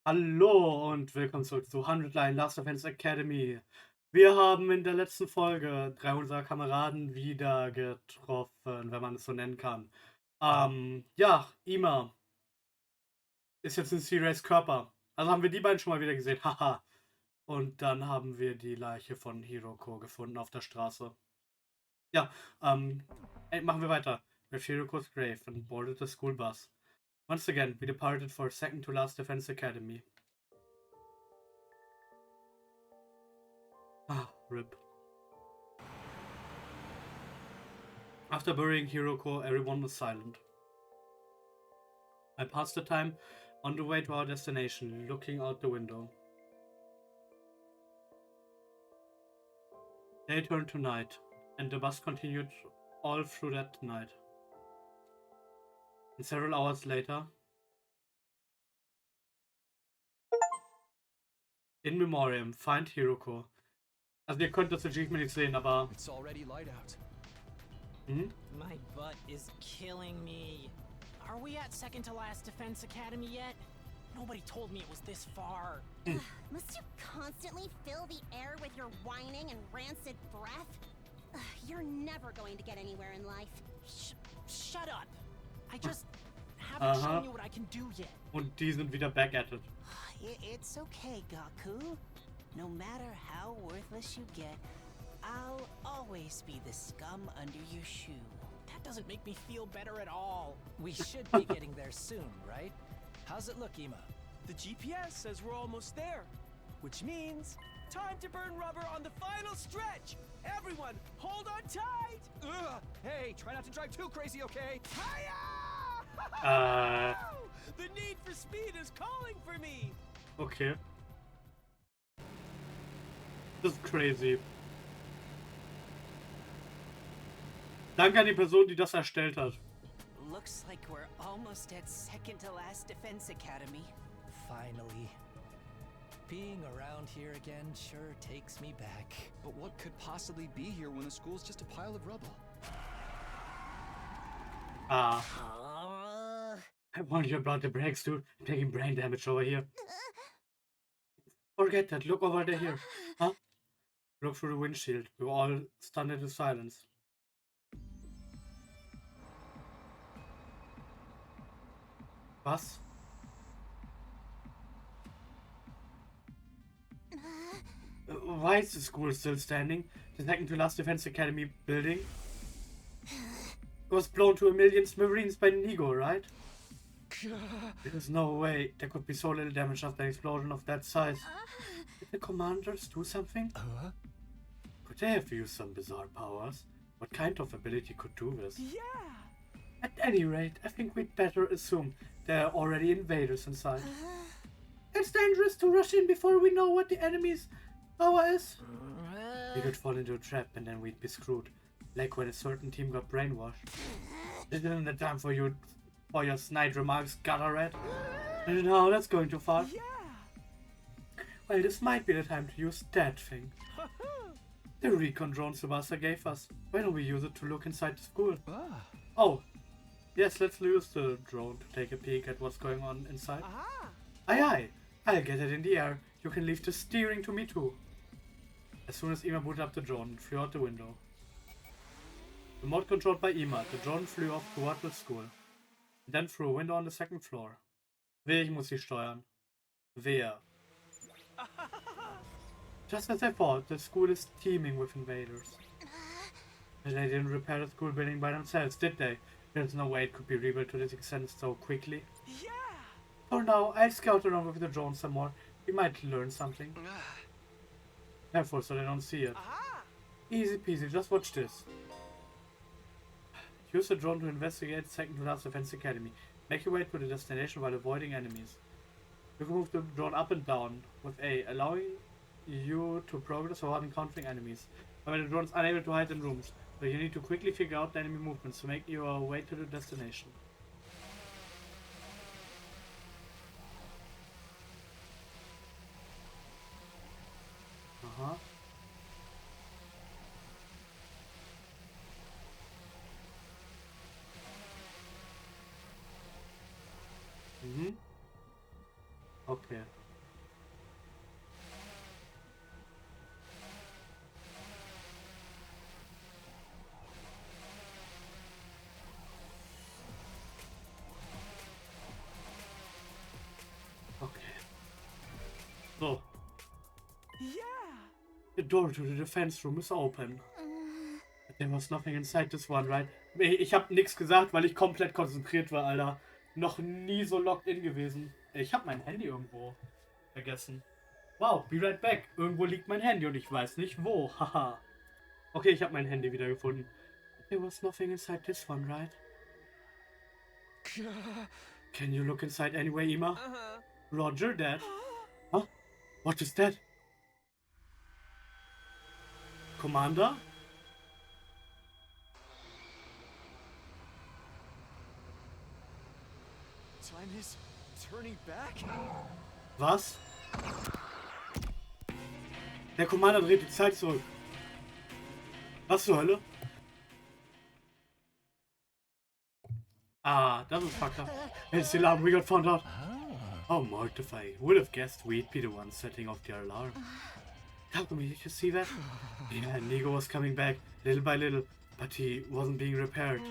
Hallo und willkommen zurück zu 100 Last of Us Academy. Wir haben in der letzten Folge 3 unserer Kameraden wieder getroffen, wenn man es so nennen kann. Ja, Ima ist jetzt in Sirius Körper. Also haben wir die beiden schon mal wieder gesehen. Haha. Und dann haben wir die Leiche von Hiroko gefunden auf der Straße. Ja, machen wir weiter. With Hiroko's grave and boarded the school bus. Once again, we departed for second to last Defense Academy. RIP. After burying Hiroko, everyone was silent. I passed the time on the way to our destination, looking out the window. Day turned to night, and the bus continued all through that night. And several hours later, in memoriam, find Hiroko. Also ihr könnt das Achievement nicht sehen, aber... It's already light out. My butt is killing me. Are we at second to last Defense Academy yet? Nobody told me it was this far. Must you constantly fill the air with your whining and rancid breath? You're never going to get anywhere in life. Shut up. I just haven't shown you what I can do yet. Und die sind wieder back at it. It's okay, Gaku. No matter how worthless you get, I'll always be the scum under your shoe. That doesn't make me feel better at all. We should be getting there soon, right? How's it look, Ima? The GPS says we're almost there, which means time to burn rubber on the final stretch. Everyone, hold on tight. Ugh! Hey, try not to drive too crazy, okay? Hiya! The need for speed is calling for me. Okay. Das ist crazy. Danke an die Person, die das erstellt hat. Looks like we're almost at second to last Defense Academy. Finally. Being around here again sure takes me back. But what could possibly be here when the school's just a pile of rubble? I warned you about the brakes, dude. I'm taking brain damage over here. Forget that. Look over there here. Huh? Look through the windshield. We were all stunned into silence. Was? Why is the school still standing? The second to last Defense Academy building? It was blown to a million smithereens by Nigou, right? There's no way there could be so little damage after an explosion of that size. Did the commanders do something? Could they have used some bizarre powers? What kind of ability could do this? Yeah. At any rate, I think we'd better assume there are already invaders inside. It's dangerous to rush in before we know what the enemy's power is. We could fall into a trap and then we'd be screwed. Like when a certain team got brainwashed. This isn't the time for your snide remarks, gutter rat. No, that's going too far. Yeah. Well, this might be the time to use that thing. The recon drone Tsubasa gave us. Why don't we use it to look inside the school? Oh, yes, let's use the drone to take a peek at what's going on inside. Aha. Aye aye, I'll get it in the air. You can leave the steering to me too. As soon as Ima booted up the drone, it flew out the window. Remote controlled by Ima, the drone flew off toward the school. And then through a window on the second floor. Wehe, ich muss sie steuern. Wehe. Just as I thought, the school is teeming with invaders. And they didn't repair the school building by themselves, did they? There's no way it could be rebuilt to this extent so quickly. Yeah. For now, I'll scout around with the drone some more. We might learn something. Careful so they don't see it. Aha. Easy peasy, just watch this. Use the drone to investigate second to last Defense Academy. Make your way to the destination while avoiding enemies. You can move the drone up and down with A, allowing you to progress without encountering enemies. However, the drone is unable to hide in rooms, so you need to quickly figure out the enemy movements to make your way to the destination. Aha. Okay. Okay. So. Yeah! The door to the defense room is open. But there was nothing inside this one, right? Ich hab nichts gesagt, weil ich komplett konzentriert war, Alter. Noch nie so locked in gewesen. Ich hab mein Handy irgendwo vergessen. Wow, be right back. Irgendwo liegt mein Handy und ich weiß nicht wo. Haha. Okay, ich hab mein Handy wieder gefunden. There was nothing inside this one, right? Can you look inside anyway, Ima? Uh-huh. Roger that. Huh? What is that? Commander? Time is turning back? Was? Der Commander dreht die Zeit zurück. Was zur Hölle? Ah, das ist fucked up. It's the alarm, we got found out. How mortifying. Would have guessed we'd be the ones setting off the alarm. How come did you see that? Yeah, Nigou was coming back, little by little, but he wasn't being repaired.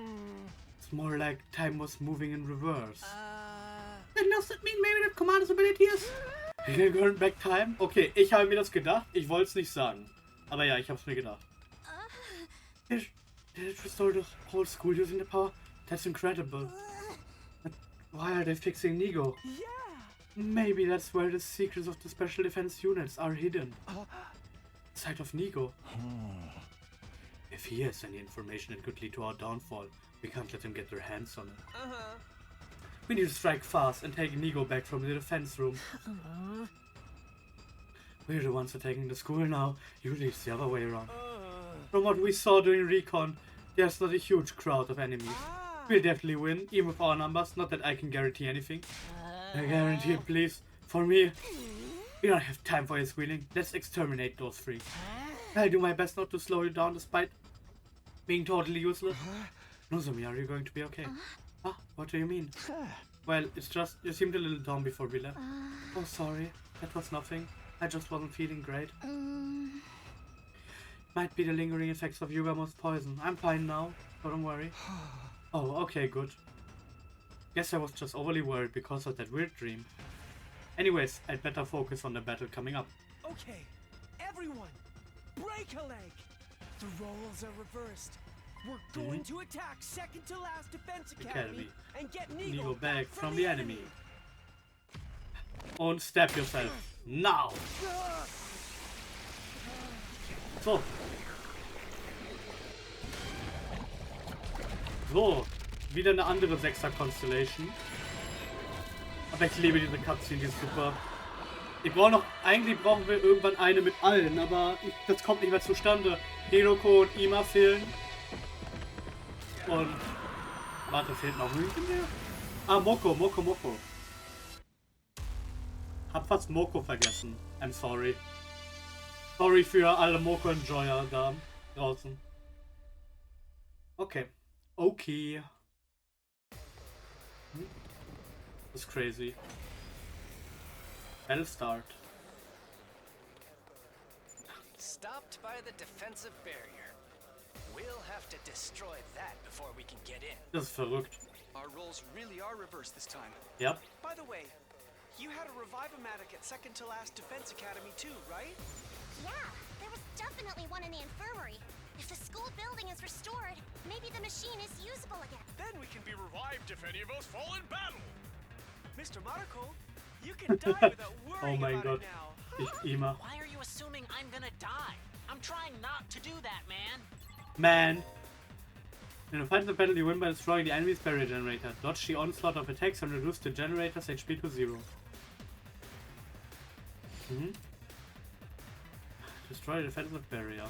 It's more like time was moving in reverse. Then does that mean maybe that commander's ability is... He can turn back time? Okay, ich habe mir das gedacht. Ich wollte es nicht sagen. Aber ja, ich habe es mir gedacht. Did it restore the whole school using the power? That's incredible. But why are they fixing Nigou? Yeah! Maybe that's where the secrets of the special defense units are hidden. Side of Nigou. If he has any information that could lead to our downfall, we can't let them get their hands on it. Uh-huh. We need to strike fast and take Nigou back from the defense room. We're the ones attacking the school now. Usually it's the other way around. From what we saw during recon, there's not a huge crowd of enemies. We'll definitely win, even with our numbers. Not that I can guarantee anything. I guarantee it, please. For me. We don't have time for your squealing. Let's exterminate those three. I'll do my best not to slow you down despite being totally useless. Nozomi, are you going to be okay? Ah, what do you mean? Well, it's just, you seemed a little down before we left. Oh, sorry. That was nothing. I just wasn't feeling great. Might be the lingering effects of Yugamo's poison. I'm fine now, so don't worry. Oh, okay, good. Guess I was just overly worried because of that weird dream. Anyways, I'd better focus on the battle coming up. Okay, everyone, break a leg! The roles are reversed. We're going to attack second to last Defense Academy and get Nigou back from the enemy. Und stab yourself. Now! So. So. Wieder eine andere 6er Constellation. Aber ich liebe diese Cutscene, die ist super. Eigentlich brauchen wir irgendwann eine mit allen, aber das kommt nicht mehr zustande. Hiroko und Ima fehlen. Und... Warte, fehlt noch irgendwer? Ah, Moko. Hab fast Moko vergessen. I'm sorry. Sorry für alle Moko-Enjoyer da draußen. Okay. That's crazy. Battle start. Stopped by the defensive barrier. We'll have to destroy that before we can get in. Das ist verrückt. Our roles really are reversed this time. Yep. By the way, you had a Revive-O-Matic at second to last Defense Academy too, right? Yeah, there was definitely one in the infirmary. If the school building is restored, maybe the machine is usable again. Then we can be revived if any of us fall in battle. Mr. Marco, you can die without worrying Oh mein about Gott. it now. Ima. Why are you assuming I'm gonna die? I'm trying not to do that, man. Man. In a fight the battle, you win by destroying the enemy's barrier generator. Dodge the onslaught of attacks and reduce the generator's HP to 0. Destroy the defensive barrier.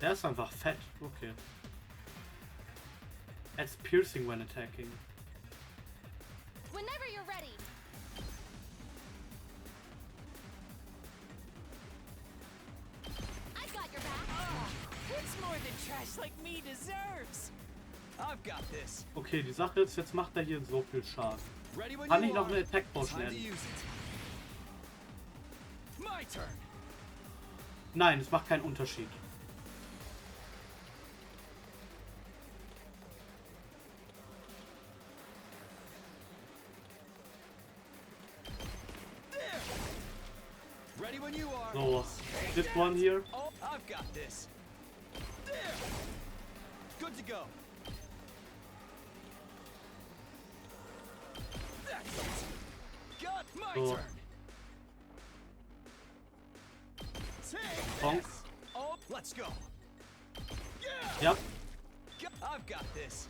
Der ist einfach fett. Okay. Adds piercing when attacking. Whenever you're ready. I've got your back. It's more than trash like me deserves. Okay, die Sache ist, jetzt macht er hier so viel Schaden. Kann ich noch eine Attack Potion nennen? Nein, es macht keinen Unterschied. So, this one here. Oh, I've got this. There. Good to go. That's it. Got my So. turn. Take Bonk. this. Oh, let's go. Ja. I've got this.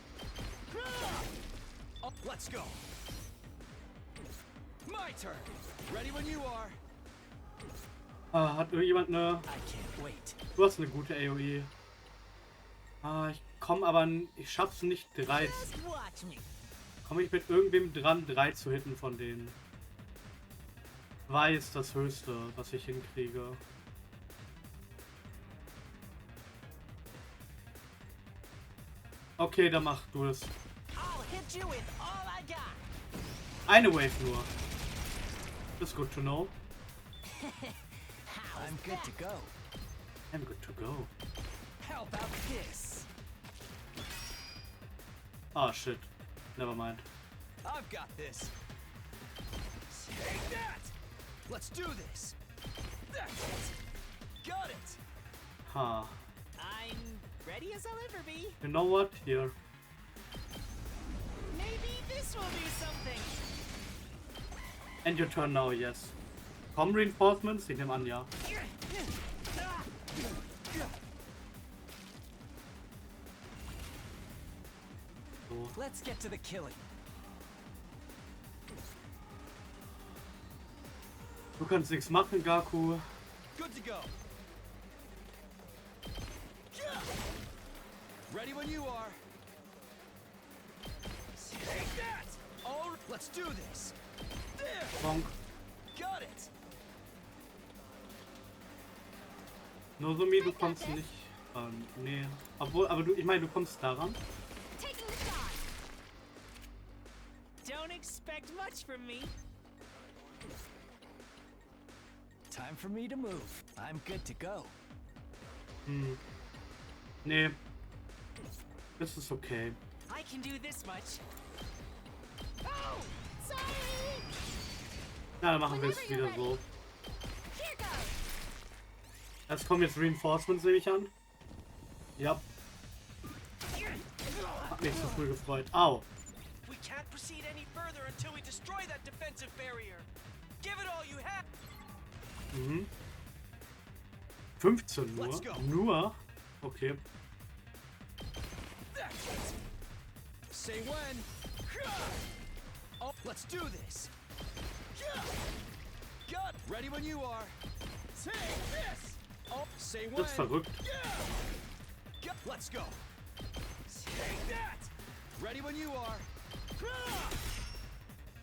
Oh, let's go. My turn. Ready when you are. Ah, hat irgendjemand eine... I can't wait. Du hast eine gute AOE. Ah, ich komme aber... Ich schaff's nicht 3. Just watch me. Komme ich mit irgendwem dran, 3 zu hitten von denen? 2 ist das Höchste, was ich hinkriege. Okay, dann mach du es. I'll hit you with all I got. Eine Wave nur. That's good to know. I'm good to go. I'm good to go. How about this? Ah, shit. Never mind. I've got this. Take that. Let's do this. That's it. Got it. Ha. I'm ready as I'll ever be. You know what? Here. Maybe this will do something. And your turn now, yes. Komm, Reinforcements? Ich nehme an, ja. So. Let's get to the killing. Du kannst nichts machen, Gaku. Good to go. Ready when you are. Take that. Oh, let's do this. There. Bonk. Got it. Nozomi, du kommst nicht. Nee. Obwohl, aber du, ich meine, du kommst daran. Taking the shot. Don't expect much from me. Time for me to move. I'm good to go. Hm. Nee. Das ist okay. I can do this much. Oh, sorry. Na, dann machen wir es wieder so. Here goes. Jetzt kommen jetzt Reinforcements, nehme ich an. Ja. Hat mich so früh gefreut. Au. We can't proceed any further until we destroy that defensive barrier. Give it all you have. Mhm. 15 nur. Let's go. Nur? Okay. That's it. Say when. Oh, let's do this. Got it. Ready when you are. Take this. Oh, say when. Das ist verrückt. Let's go. Take that. Ready when you are.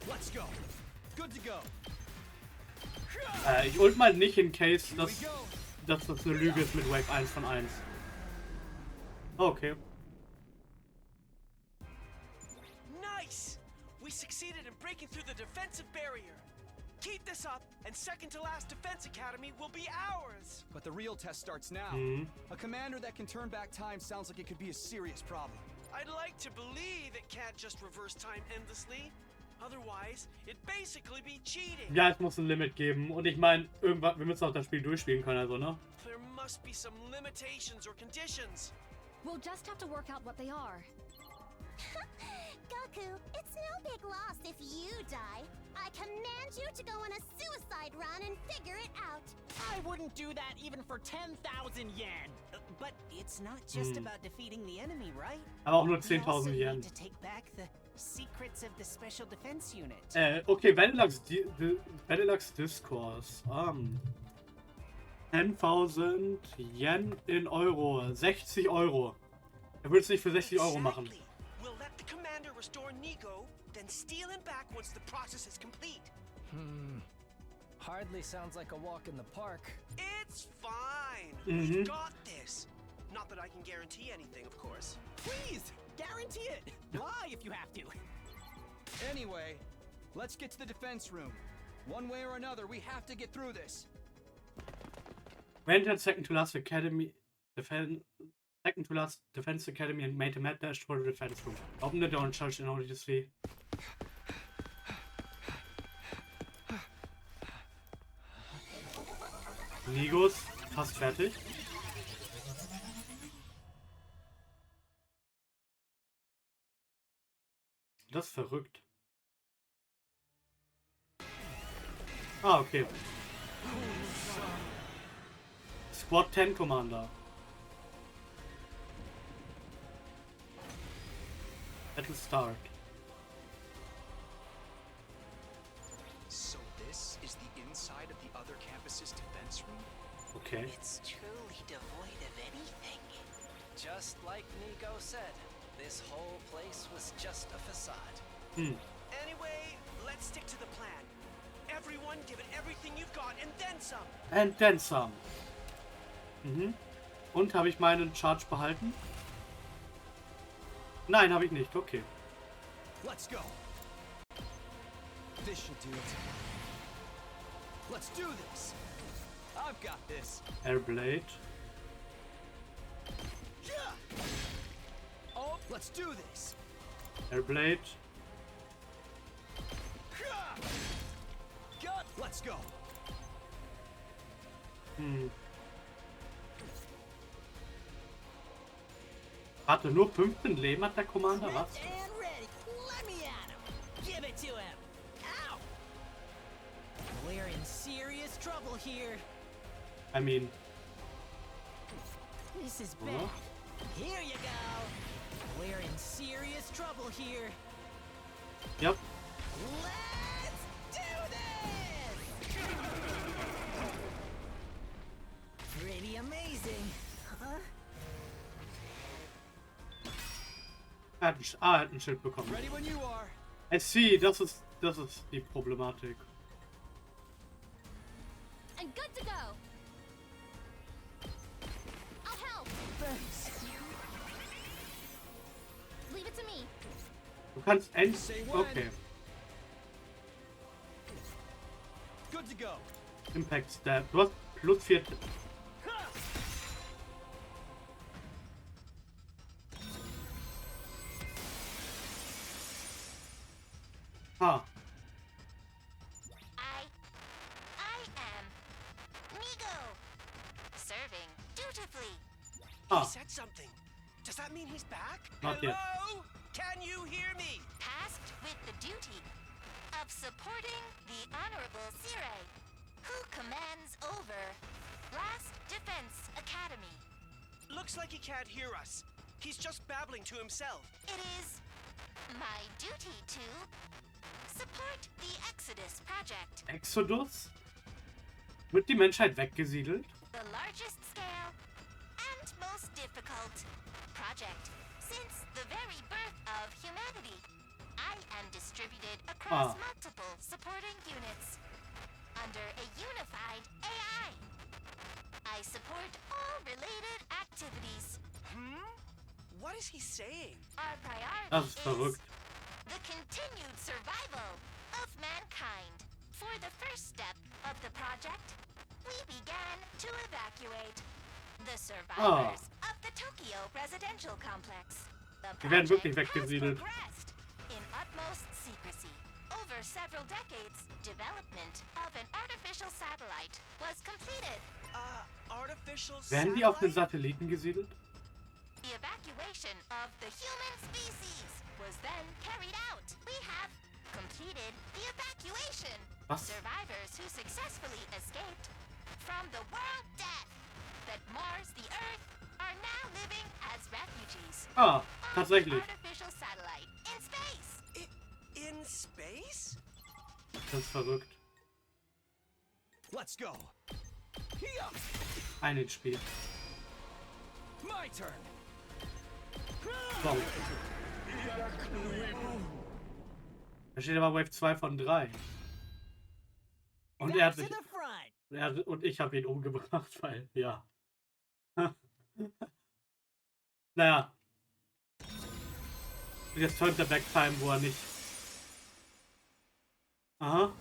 Let's go. Good to go. Ich ult mal nicht in case, Here we dass go. das eine Lüge ist mit Wave 1 von 1. Okay. Nice! We succeeded in breaking through the defensive barrier. Keep this up, and second to last defense academy will be ours. But the real test starts now. Mhm. A commander that can turn back time sounds like it could be a serious problem. I'd like to believe it can't just reverse time endlessly. Otherwise, it'd basically be cheating. Ja, es muss ein Limit geben. Und ich meine, irgendwann, wir müssen auch das Spiel durchspielen können, also, ne? There must be some limitations or conditions. We'll just have to work out what they are. Goku, it's no big loss if you die. I command you to go on a suicide run and figure it out. I wouldn't do that even for 10,000 yen. But it's not just about defeating the enemy, right? Aber auch nur We also 10.000 Yen. need to take back the secrets of the special defense unit. Okay, Benelux Discourse. 10.000 Yen in Euro. 60 Euro. Er würde es nicht für 60 Euro machen. Exactly. We'll let the commander restore Nigou, then steal him back once the process is complete. Hardly sounds like a walk in the park. It's fine. Mhm. We've got this. Not that I can guarantee anything, of course. Please, Guarantee it. Lie if you have to. Anyway, let's get to the defense room. One way or another, we have to get through this. We entered second to last academy, second to last defense academy and made a mad dash for the defense room. Open the door and charge in order to see. Nigou ist fast fertig. Das ist verrückt. Ah, okay. Squad 10 Commander. Battle start. So this is the inside of the other campus's defense room? Okay. It's truly devoid of anything. Just like Nigou said, this whole place was just a facade. Anyway, let's stick to the plan. Everyone give it everything you've got and then some. And then some. Und habe ich meinen Charge behalten? Nein, habe ich nicht. Okay. Let's go. This should do it. Let's do this. I've got this. Airblade. Oh, let's do this. Airblade. Got. Let's go. Hatte nur 15 Leben hat der Commander, was? And ready. Let me at him. Give it to him. Ow. We're in serious trouble here. I mean, This is bad. Here you go. We're in serious trouble here. yep. Let's do this! Pretty amazing, huh? Er hat ein Schild bekommen. Ready when you are. I see, das ist die Problematik. I'm good to go. I'll help. Thanks. Leave it to me. Du kannst Say when. okay. Good to go. Impact Stab. Du hast plus 4. Ah, I am Nigou. Serving dutifully. ah, He said something. Does that mean he's back? Not yet. Hello? Can you hear me? Tasked with the duty of supporting the Honorable Sire, who commands over Last Defense Academy. Looks like he can't hear us. He's just babbling to himself. It is my duty to support the Exodus project, Exodus? Wird die Menschheit weggesiedelt? the largest scale and most difficult project since the very birth of humanity. I am distributed across multiple supporting units under a unified AI. I support all related activities. What is he saying? Our priority Das ist is verrückt. the continued survival of mankind. For the first step of the project, we began to evacuate the survivors of the Tokyo residential complex. The Die werden wirklich project has weggesiedelt. progressed in utmost secrecy. Over several decades, development of an artificial satellite was completed. Artificial Werden die auf den satellite? Satelliten gesiedelt? The evacuation of the human species was then carried out. We have completed the evacuation. Was? Survivors who successfully escaped from the world death that mars the Earth are now living as refugees Ah, on the tatsächlich. artificial satellite in space. In space? Das ist verrückt. Let's go. Here. Ein ins Spiel. My turn. So. Da steht aber Wave 2 von 3. Und er hat Back sich, to the front. und ich habe ihn umgebracht, weil, ja. Naja. Jetzt hört der Backtime, wo er nicht. Aha.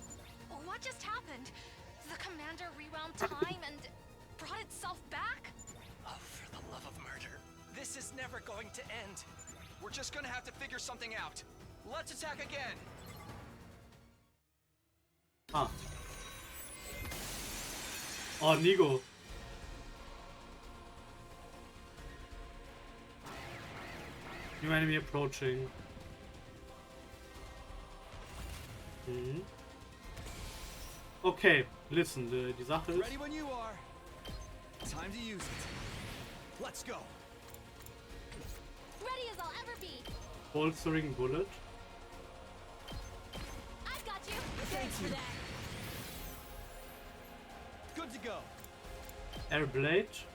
What just happened? The commander rewound time and brought itself back? Oh, for the love of murder. This is never going to end. We're just gonna have to figure something out. Let's attack again. Ah. Oh, Nigou. New enemy approaching. Mhm. Okay, listen, die Sache ist... Ready when you are. Time to use it. Let's go. Ready as I'll ever be. Bolstering Bullet. I've got you. Thanks for that. Good to go. Airblade.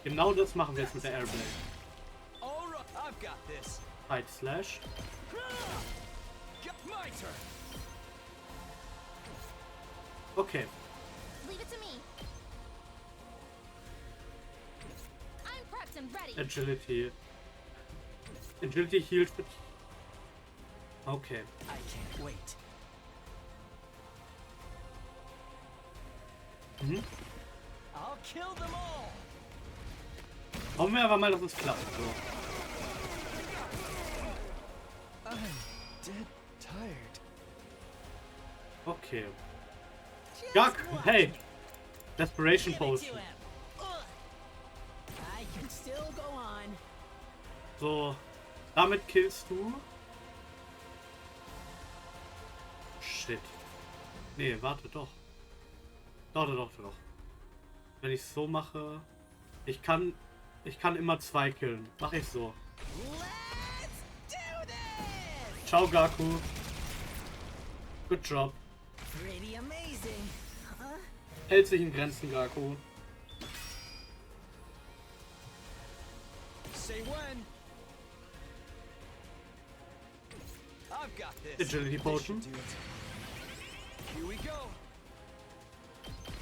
Genau das machen wir jetzt mit der Airblade. All right, I've got this. Side Slash. Get my turn. Okay. Leave it to me. I'm prepped and ready. Agility. Agility healed. Okay. I can't wait. Mhm. I'll kill them all. Hoffen wir aber mal, dass es klappt. So. I'm dead tired. Okay. Ja, hey! Desperation Give it to Potion. him. Ugh. I can still go on. So, damit killst du. Shit. Nee, warte doch. Doch. Wenn ich so mache. Ich kann immer 2 killen. Mach ich so. Let's do this! Ciao, Gaku. Good job. Pretty amazing, huh? Hält sich in Grenzen, Gaku. Say when. I've got this. Agility This Potion. should do it. Here we go.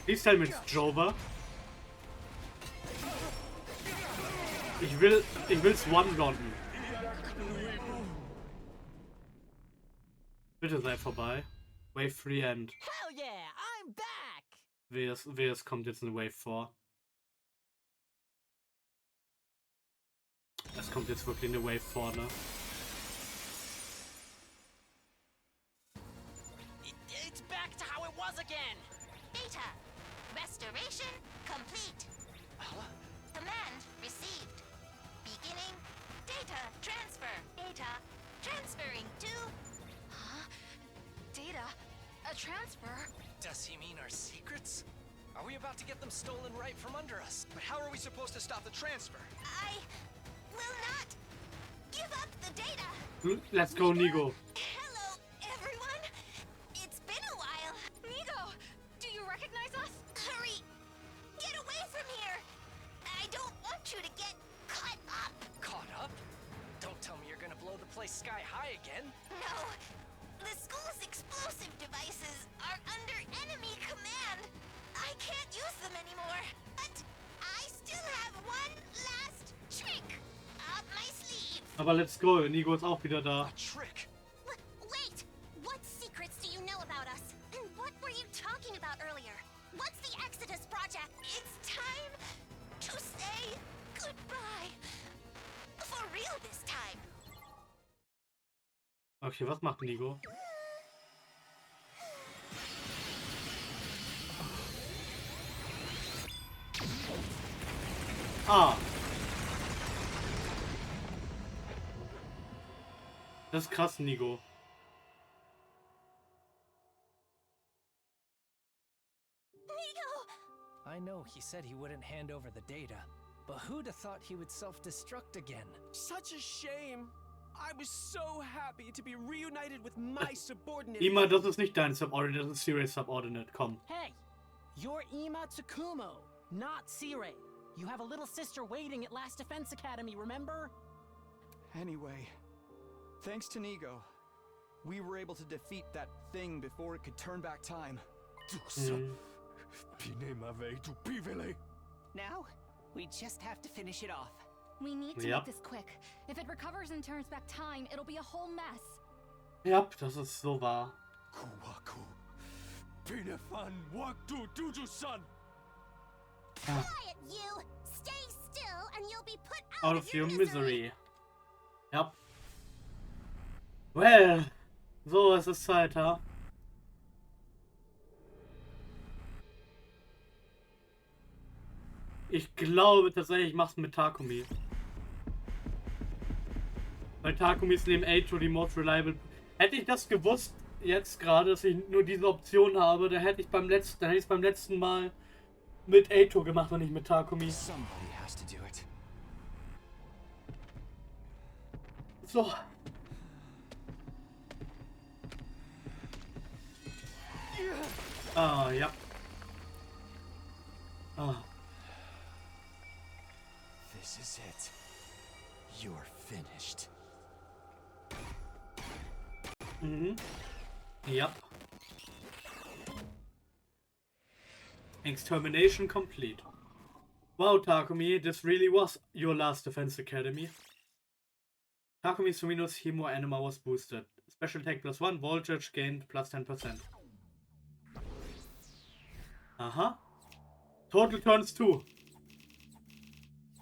Please tell me it's Jover. Ich will's one-ronden. Bitte sei vorbei. Wave 3 End. Hell yeah, I'm back. Es kommt jetzt eine Wave 4. Es kommt jetzt wirklich eine Wave 4, ne? It's back to how it was again. Data. Restoration complete. Command received. Beginning data transfer. Data transferring to... Huh? Data? A transfer? Does he mean our secrets? Are we about to get them stolen right from under us? But how are we supposed to stop the transfer? I will not give up the data. Let's go, Nigou. Hello, everyone. It's been a while. Nigou, do you recognize us? Hurry. Get away from here. I don't want you to get caught up. Caught up? Don't tell me you're gonna blow the place sky high again. No. The school's explosive devices are under enemy command. I can't use them anymore. But I still have one last trick up my sleeve. Aber let's go. Nigou ist auch wieder da. A trick. Wait! What secrets do you know about us? And what were you talking about earlier? What's the Exodus Project? It's time to say goodbye. For real this time. Okay, was macht Nigou? Ah. Das ist krass, Nigou. I know he said he wouldn't hand over the data, but who'd have thought he would self-destruct again? Such a shame. I was so happy to be reunited with my subordinate. Ima, das ist nicht dein Subordinate, das ist Serious Subordinate. Komm. Hey, you're Ima Tsukumo, not Sirei. You have a little sister waiting at Last Defense Academy, remember? Anyway, thanks to Nigou, we were able to defeat that thing before it could turn back time. Now, we just have to finish it off. We need to Yep. make this quick. If it recovers and turns back time, it'll be a whole mess. Yep, das ist so wahr. Kuwaku. Pinefan waktu tujusan. Quiet, you! Stay still and you'll be put Out of your misery. Yep. Well, so, es ist Zeit, ha? Ich glaube tatsächlich, ich mach's mit Takumi. Weil Takumi ist neben Eito die most reliable. Hätte ich das gewusst, jetzt gerade, dass ich nur diese Option habe, dann hätte ich es beim letzten Mal mit Eito gemacht und nicht mit Takumi. Somebody has to do it. So. Ah, ja. Ah. This is it. You're finished. Mhm. Yep. Extermination complete. Wow, Takumi, this really was your last defense academy. Takumi Sumino's Hemo Anima was boosted. Special attack +1, voltage gained +10%. Aha. Total turns 2.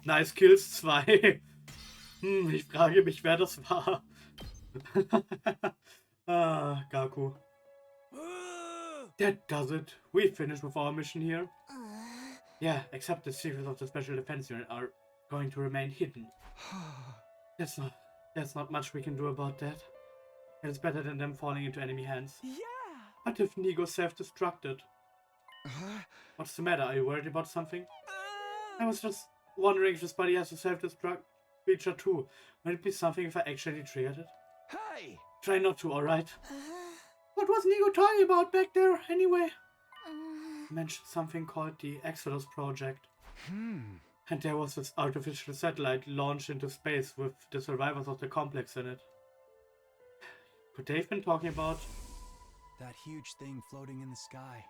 Nice kills 2. Ich frage mich, wer das war. Ah, Gaku. That does it. We finished with our mission here. Yeah, except the secrets of the special defense unit are going to remain hidden. There's not much we can do about that. It's better than them falling into enemy hands. Yeah! What if Nigou self-destructed? What's the matter? Are you worried about something? I was just wondering if this body has a self-destruct feature too. Would it be something if I actually triggered it? Hey! Try not to, alright? What was Nigou talking about back there, anyway? He mentioned something called the Exodus Project. And there was this artificial satellite launched into space with the survivors of the complex in it. Could they have been talking about? That huge thing floating in the sky.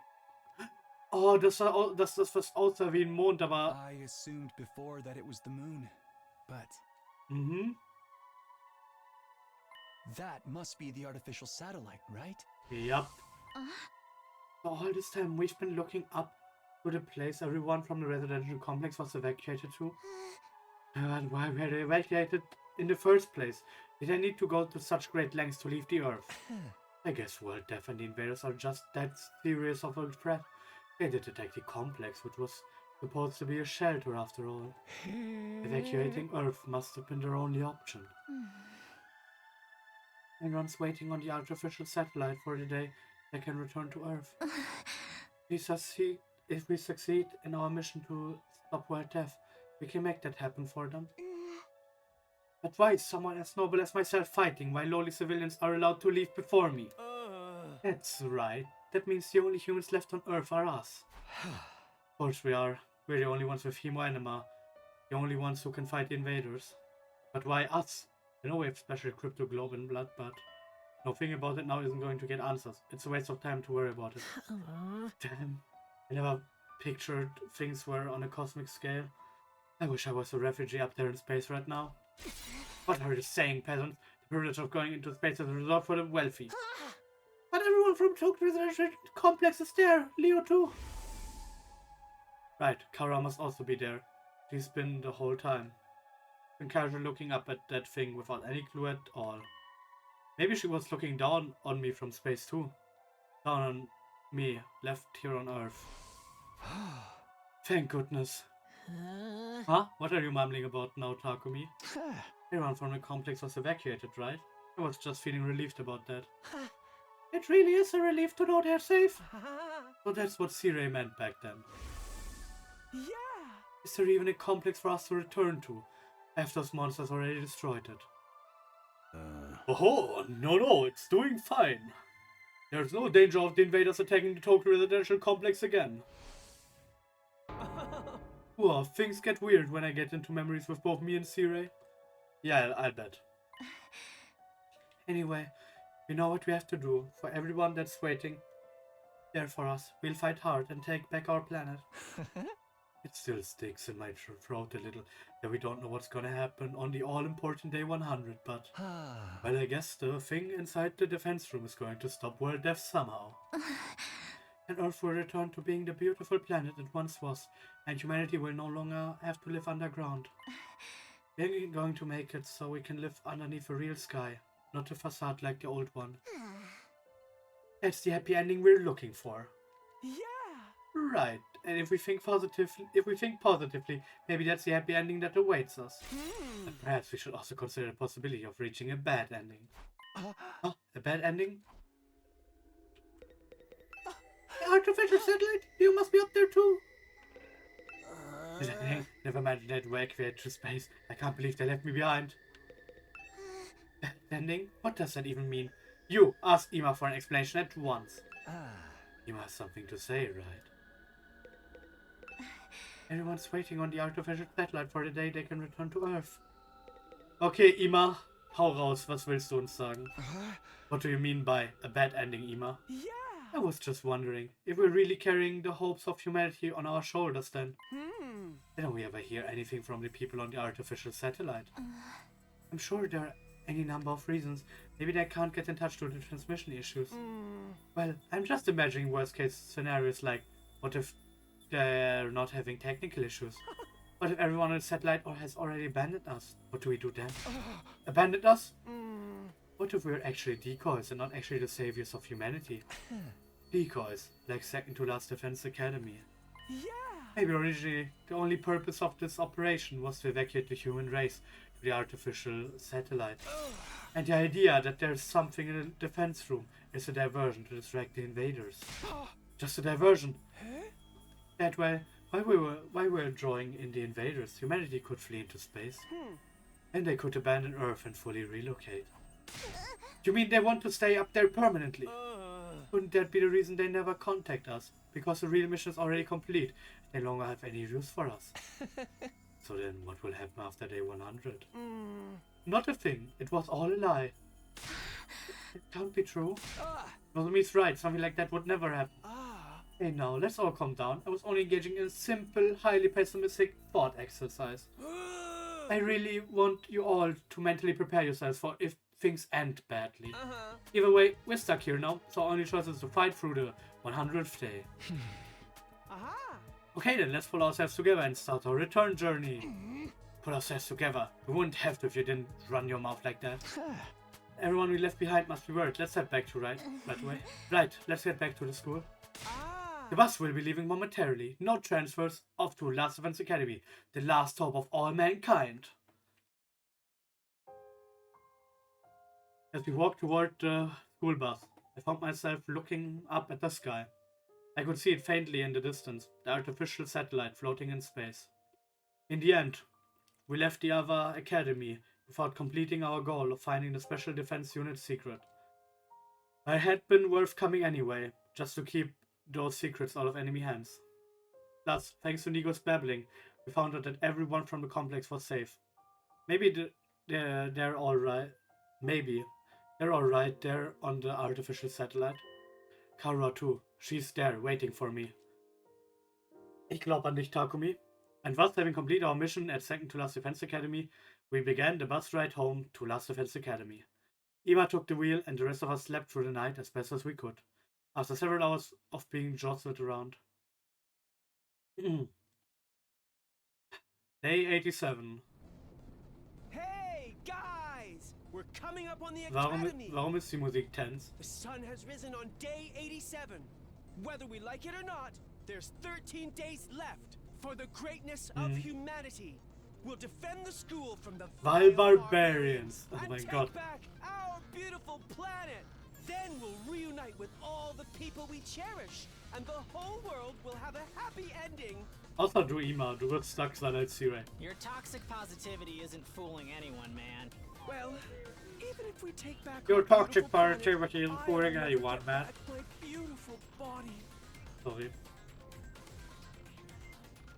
Oh, das was aussah wie ein Mond, aber... I assumed before that it was the moon, but... That must be the artificial satellite, right? Yep. All this time we've been looking up to the place everyone from the residential complex was evacuated to. And why were they evacuated in the first place? Did they need to go to such great lengths to leave the Earth? I guess World Death and the invaders are just that serious of a threat. They did attack the complex, which was supposed to be a shelter after all. Evacuating Earth must have been their only option. Everyone's waiting on the artificial satellite for the day they can return to Earth. If we succeed in our mission to stop World Death, we can make that happen for them. But why is someone as noble as myself fighting while lowly civilians are allowed to leave before me? That's right. That means the only humans left on Earth are us. Of course we are. We're the only ones with Hemo Anima. The only ones who can fight the invaders. But why us? I know we have special crypto globe in blood, but no thinking about it now isn't going to get answers. It's a waste of time to worry about it. Damn. I never pictured things were on a cosmic scale. I wish I was a refugee up there in space right now. What are you saying, peasant? The privilege of going into space is reserved for the wealthy. But everyone from Tokyo's residential complex is there. Leo too. Right, Kara must also be there. She's been the whole time. Been casually looking up at that thing without any clue at all. Maybe she was looking down on me from space too. Down on me, left here on Earth. Thank goodness. Huh? What are you mumbling about now, Takumi? Everyone from the complex was evacuated, right? I was just feeling relieved about that. It really is a relief to know they're safe. So that's what Sirei meant back then. Yeah! Is there even a complex for us to return to? Have those monsters already destroyed it? Oh, no, it's doing fine. There's no danger of the invaders attacking the Tokyo residential complex again. Whoa, things get weird when I get into memories with both me and Sirei. Yeah, I bet. Anyway, we know what we have to do. For everyone that's waiting there for us, we'll fight hard and take back our planet. It still sticks in my throat a little that we don't know what's gonna happen on the all-important day 100, but... well, I guess the thing inside the defense room is going to stop world death somehow. And Earth will return to being the beautiful planet it once was, and humanity will no longer have to live underground. We're going to make it so we can live underneath a real sky, not a facade like the old one. That's the happy ending we're looking for. Yeah. Right, and if we think positively, maybe that's the happy ending that awaits us. And perhaps we should also consider the possibility of reaching a bad ending. A bad ending? Artificial satellite, you must be up there too. Never mind that evacuate to space. I can't believe they left me behind. Bad ending? What does that even mean? You ask Ima for an explanation at once. Ima has something to say, right? Everyone's waiting on the artificial satellite for the day they can return to Earth. Okay, Ima, hau raus, was willst du uns sagen? What do you mean by a bad ending, Ima? Yeah. I was just wondering, if we're really carrying the hopes of humanity on our shoulders then. Didn't we ever hear anything from the people on the artificial satellite? I'm sure there are any number of reasons. Maybe they can't get in touch due to transmission issues. Well, I'm just imagining worst case scenarios like, what if they're not having technical issues? What if everyone on the satellite has already abandoned us? What do we do then? Abandoned us? What if we're actually decoys and not actually the saviors of humanity? Decoys, like second to last Defense Academy. Yeah. Maybe originally the only purpose of this operation was to evacuate the human race to the artificial satellite. And the idea that there's something in the defense room is a diversion to distract the invaders. Just a diversion. That way, while we were drawing in the invaders, humanity could flee into space. And they could abandon Earth and fully relocate. You mean they want to stay up there permanently? Wouldn't that be the reason they never contact us? Because the real mission is already complete. They no longer have any use for us. So then what will happen after day 100? Not a thing. It was all a lie. It can't be true. Nozomi's right. Something like that would never happen. Hey now, let's all calm down. I was only engaging in a simple, highly pessimistic thought exercise. I really want you all to mentally prepare yourselves for if things end badly. Either way, we're stuck here now, so our only choice is to fight through the 100th day. Okay then, let's pull ourselves together and start our return journey. Pull ourselves together. We wouldn't have to if you didn't run your mouth like that. Everyone we left behind must be worried. Let's head back to right away. Right, let's head back to the school. The bus will be leaving momentarily. No transfers. Off to Last Defense Academy, the last hope of all mankind. As we walked toward the school bus, I found myself looking up at the sky. I could see it faintly in the distance, the artificial satellite floating in space. In the end, we left the other academy without completing our goal of finding the Special Defense Unit secret. It had been worth coming anyway, just to keep those secrets out of enemy hands. Plus, thanks to Nigou's babbling, we found out that everyone from the complex was safe. Maybe they're alright. Maybe they're alright there on the artificial satellite. Kara too. She's there, waiting for me. Ich glaub an dich, Takumi. And thus, having completed our mission at second to last Defense Academy, we began the bus ride home to Last Defense Academy. Ima took the wheel and the rest of us slept through the night as best as we could, after several hours of being jostled around. Day 87. Hey, guys! We're coming up on the academy! Warum ist die Musik tense? The sun has risen on day 87. Whether we like it or not, there's 13 days left for the greatness of humanity. We'll defend the school from the vile barbarians. Oh my god. Take back our beautiful planet. Then we'll reunite with all the people we cherish, and the whole world will have a happy ending. Außer du, Ima, du wirst stuck sein als Sirei. Your toxic positivity isn't fooling anyone, man. Well, even if we take back your toxic planet, positivity isn't fooling anyone, man. My beautiful body. Sorry.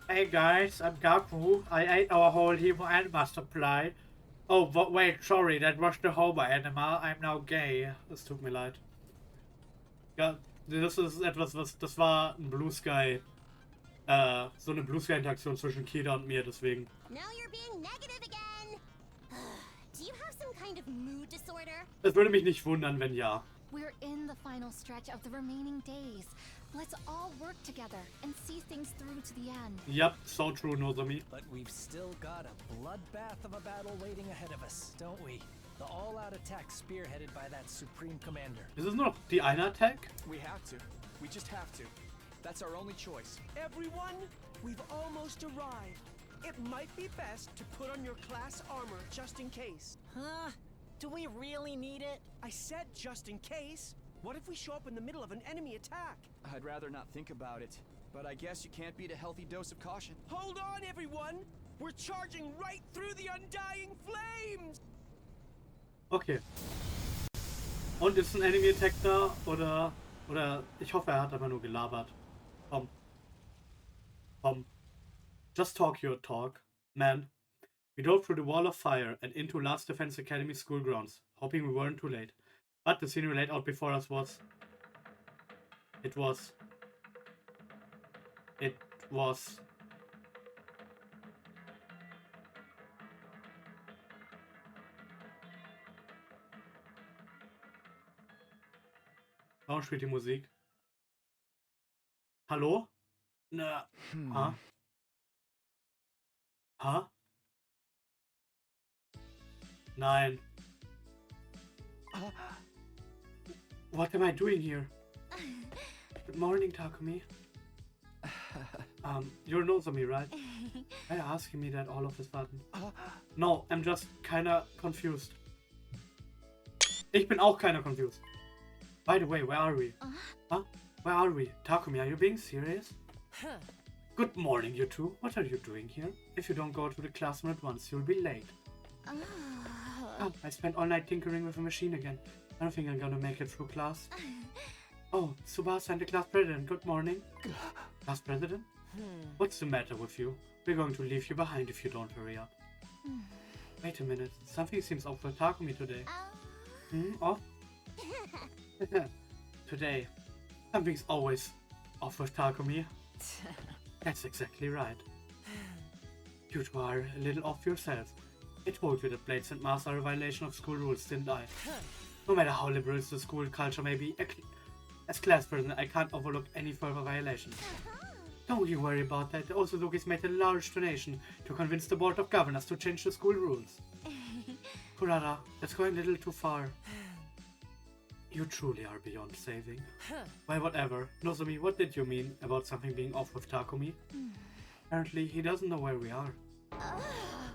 Hey guys, I'm Gaku. I ate our whole Hemo Anima supply. Oh, but wait, sorry, that was the Homer Anima. I'm now gay. Es tut mir leid. Ja, das ist etwas, das war ein Blue Sky so eine Blue-Sky-Interaktion zwischen Kida und mir, deswegen. Now you're being negative again. Do you have some kind of mood disorder? Es würde mich nicht wundern, wenn ja. We're in the final stretch of the remaining days. Let's all work together and see things through to the end. Yep, so true, Nozomi. But we've still got a bloodbath of a battle waiting ahead of us, don't we? The all-out attack spearheaded by that Supreme Commander. Ist es nur noch die eine Attack? We have to. We just have to. That's our only choice. Everyone, we've almost arrived. It might be best to put on your class armor just in case. Huh? Do we really need it? I said just in case. What if we show up in the middle of an enemy attack? I'd rather not think about it, but I guess you can't beat a healthy dose of caution. Hold on, everyone! We're charging right through the undying flames! Okay. Und ist ein Enemy Attack da? Oder ich hoffe, er hat aber nur gelabert. Komm. Komm. Just talk your talk, man. We drove through the wall of fire and into Last Defense Academy school grounds, hoping we weren't too late. But the scenery laid out before us was... It was... Warum spielt die Musik? Hallo? Na, ha? Ha? Nein. What am I doing here? Good morning, Takumi. You're Nozomi, right? Why are you asking me that all of a sudden? No, I'm just kinda confused. Ich bin auch kinda confused. By the way, where are we? Huh? Where are we? Takumi, are you being serious? Good morning, you two. What are you doing here? If you don't go to the classroom at once, you'll be late. Oh, I spent all night tinkering with a machine again. I don't think I'm gonna make it through class. Oh, Tsubasa and the class president, good morning. Class president? What's the matter with you? We're going to leave you behind if you don't hurry up. Wait a minute, something seems off with Takumi today. Off? Today. Something's always off with Takumi. That's exactly right. You two are a little off yourself. I told you that blades and masks are a violation of school rules, didn't I? No matter how liberal the school culture may be, as class president, I can't overlook any further violations. Don't you worry about that. The Osuzukis made a large donation to convince the board of governors to change the school rules. Kurara, that's going a little too far. You truly are beyond saving. Well, whatever. Nozomi, what did you mean about something being off with Takumi? Apparently, he doesn't know where we are.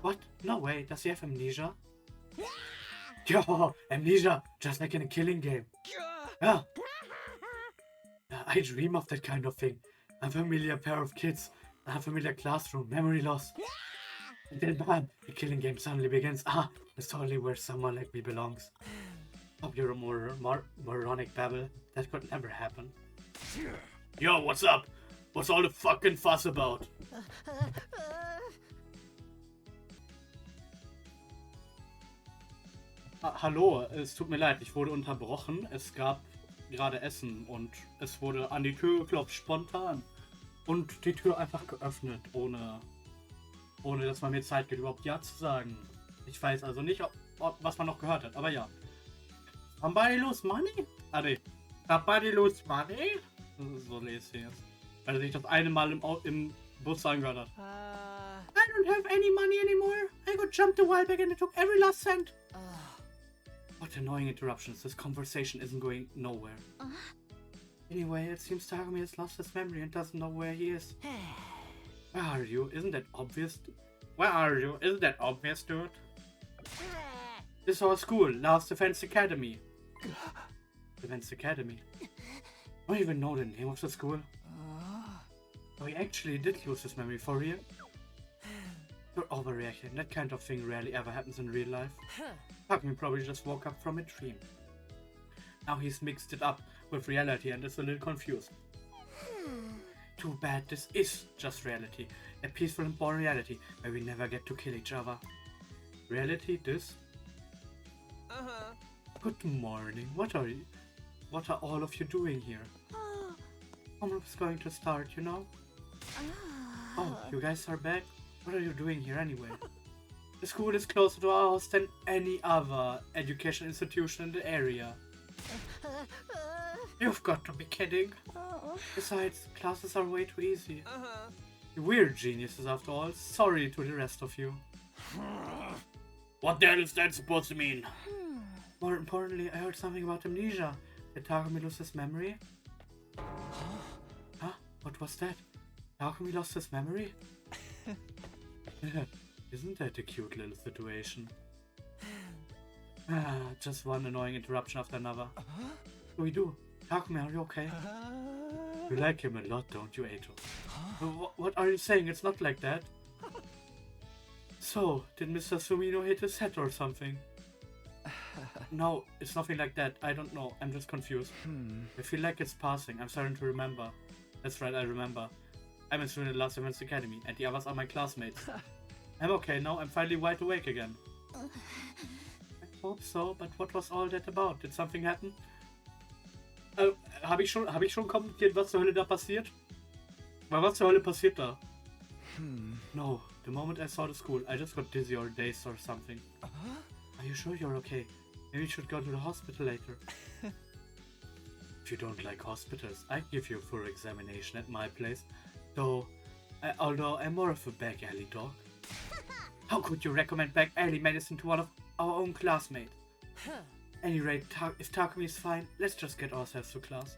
What? No way. Does he have amnesia? Yo, amnesia, just like in a killing game. Yeah. I dream of that kind of thing. A familiar pair of kids, a familiar classroom, memory loss. And then bam, the killing game suddenly begins. It's totally where someone like me belongs. Stop your moronic babble. That could never happen. Yo, what's up? What's all the fucking fuss about? Hallo, es tut mir leid, ich wurde unterbrochen. Es gab gerade Essen und es wurde an die Tür geklopft, spontan. Und die Tür einfach geöffnet, ohne dass man mir Zeit gibt, überhaupt Ja zu sagen. Ich weiß also nicht, was man noch gehört hat, aber ja. Somebody lose money? Nee. Somebody lose money? So lese ich jetzt. Weil er sich das eine Mal im Bus angehört hat. I don't have any money anymore. I got jumped a while back and I took every last cent. What annoying interruptions. This conversation isn't going nowhere. Anyway, it seems Takumi has lost his memory and doesn't know where he is. Where are you? Isn't that obvious? Where are you? Isn't that obvious, dude? This is our school, Last Defense Academy. Defense Academy? I don't even know the name of the school. Oh, he actually did lose his memory for real? You're overreacting. That kind of thing rarely ever happens in real life. Takumi probably just woke up from a dream. Now he's mixed it up with reality and is a little confused. Too bad, this is just reality. A peaceful and boring reality where we never get to kill each other. Reality, this? Good morning. What are all of you doing here? Homeroom's going to start, you know? Oh, you guys are back? What are you doing here anyway? The school is closer to our house than any other education institution in the area. You've got to be kidding. Besides, classes are way too easy. We're geniuses after all. Sorry to the rest of you. What the hell is that supposed to mean? More importantly, I heard something about amnesia. Did Takumi lose his memory? Huh? What was that? Takumi lost his memory? Isn't that a cute little situation? Just one annoying interruption after another. What do we do? Takumi, are you okay? You like him a lot, don't you, Eito? What are you saying? It's not like that. So, did Mr. Sumino hit his head or something? No, it's nothing like that. I don't know. I'm just confused. I feel like it's passing. I'm starting to remember. That's right, I remember. I'm a student at Last Defense Academy, and the others are my classmates. I'm okay now. I'm finally wide awake again. I hope so, but what was all that about? Did something happen? Hab ich schon kommentiert, was zur Hölle da passiert? Weil was zur Hölle passiert da? No, the moment I saw the school, I just got dizzy or dazed or something. Are you sure you're okay? Maybe you should go to the hospital later. If you don't like hospitals, I'd give you a full examination at my place. Although I'm more of a back alley dog. How could you recommend back alley medicine to one of our own classmates? Any rate, if Takumi is fine, let's just get ourselves to class.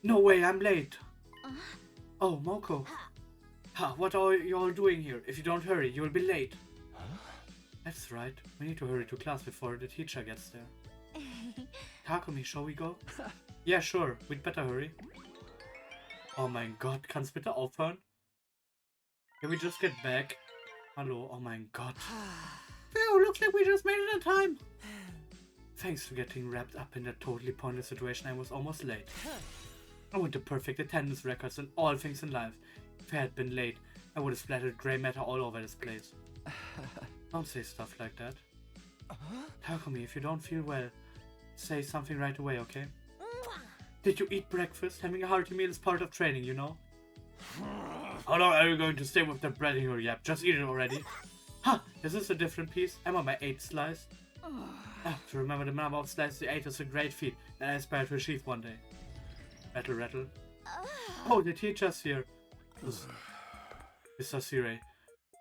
No way, I'm late. Oh, Moko. What are you all doing here? If you don't hurry, you'll be late. That's right. We need to hurry to class before the teacher gets there. Takumi, shall we go? Yeah, sure. We'd better hurry. Oh mein Gott, kannst bitte aufhören? Can we just get back? Hallo, oh mein Gott. Phew, looks like we just made it in time. Thanks for getting wrapped up in that totally pointless situation. I was almost late. I want the perfect attendance records and all things in life. If I had been late, I would have splattered grey matter all over this place. Don't say stuff like that. Takumi, if you don't feel well, say something right away, okay? Did you eat breakfast? Having a hearty meal is part of training, you know? How long are you going to stay with the bread in your yap? Just eat it already. Is this a different piece? I'm on my 8th slice. To remember the number of slices you ate is a great feat that I aspire to achieve one day. Rattle, rattle. Oh, the teacher's here. Mr. Sire.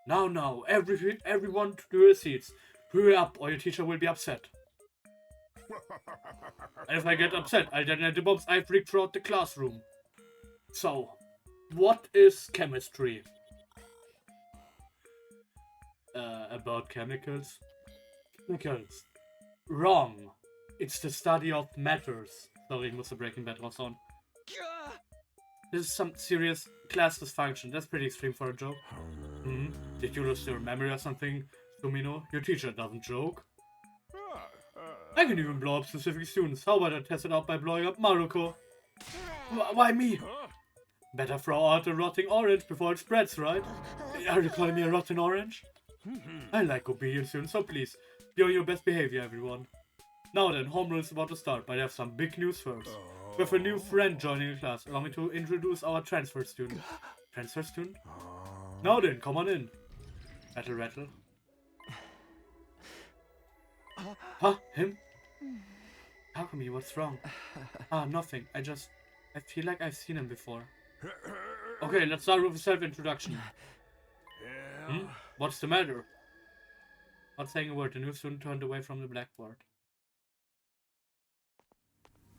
Now, everyone to your seats. Hurry up, or your teacher will be upset. And if I get upset, I'll detonate the bombs I've rigged throughout the classroom. So, what is chemistry? About chemicals? Chemicals. Wrong. It's the study of matters. Sorry, ich musste Breaking Bad drauf on. This is some serious class dysfunction. That's pretty extreme for a joke. Did you lose your memory or something, Sumino? Your teacher doesn't joke. I can even blow up specific students. How about I test it out by blowing up Maruko? Why me? Better throw out a rotting orange before it spreads, right? Are you calling me a rotten orange? I like obedient students, so please, be on your best behavior, everyone. Now then, homeroom is about to start, but I have some big news first. We have a new friend joining the class. Allow me to introduce our transfer student. Transfer student? Now then, come on in. Rattle, rattle. Him? Takumi, what's wrong? Nothing. I feel like I've seen him before. Okay, let's start with a self-introduction. What's the matter? Not saying a word, the new student turned away from the blackboard.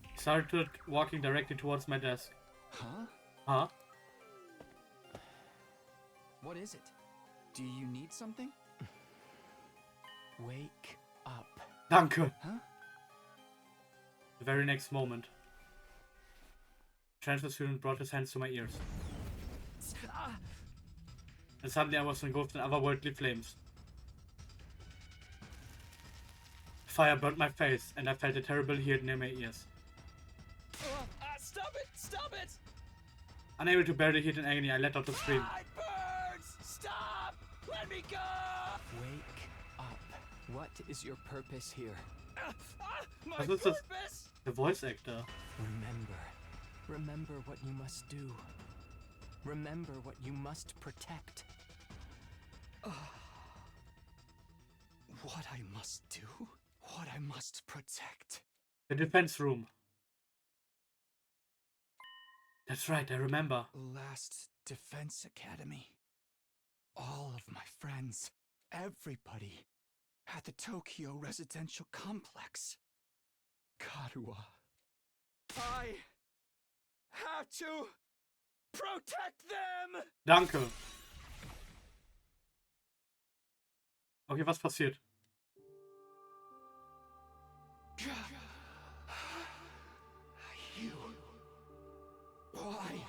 He started walking directly towards my desk. Huh? What is it? Do you need something? Wake up. Danke! The very next moment, the transfer student brought his hands to my ears. And suddenly I was engulfed in otherworldly flames. Fire burned my face, and I felt a terrible heat near my ears. Stop it! Stop it! Unable to bear the heat and agony, I let out a scream. It burns! Stop! Let me go! Wake up. What is your purpose here? My Was this purpose? the voice actor? Remember what you must do. Remember what you must protect. What I must do? What I must protect? The defense room. That's right, I remember. Last Defense Academy. All of my friends, everybody, at the Tokyo Residential Complex. Karuwa. I have to protect them! Danke. Okay, was passiert? You. Why?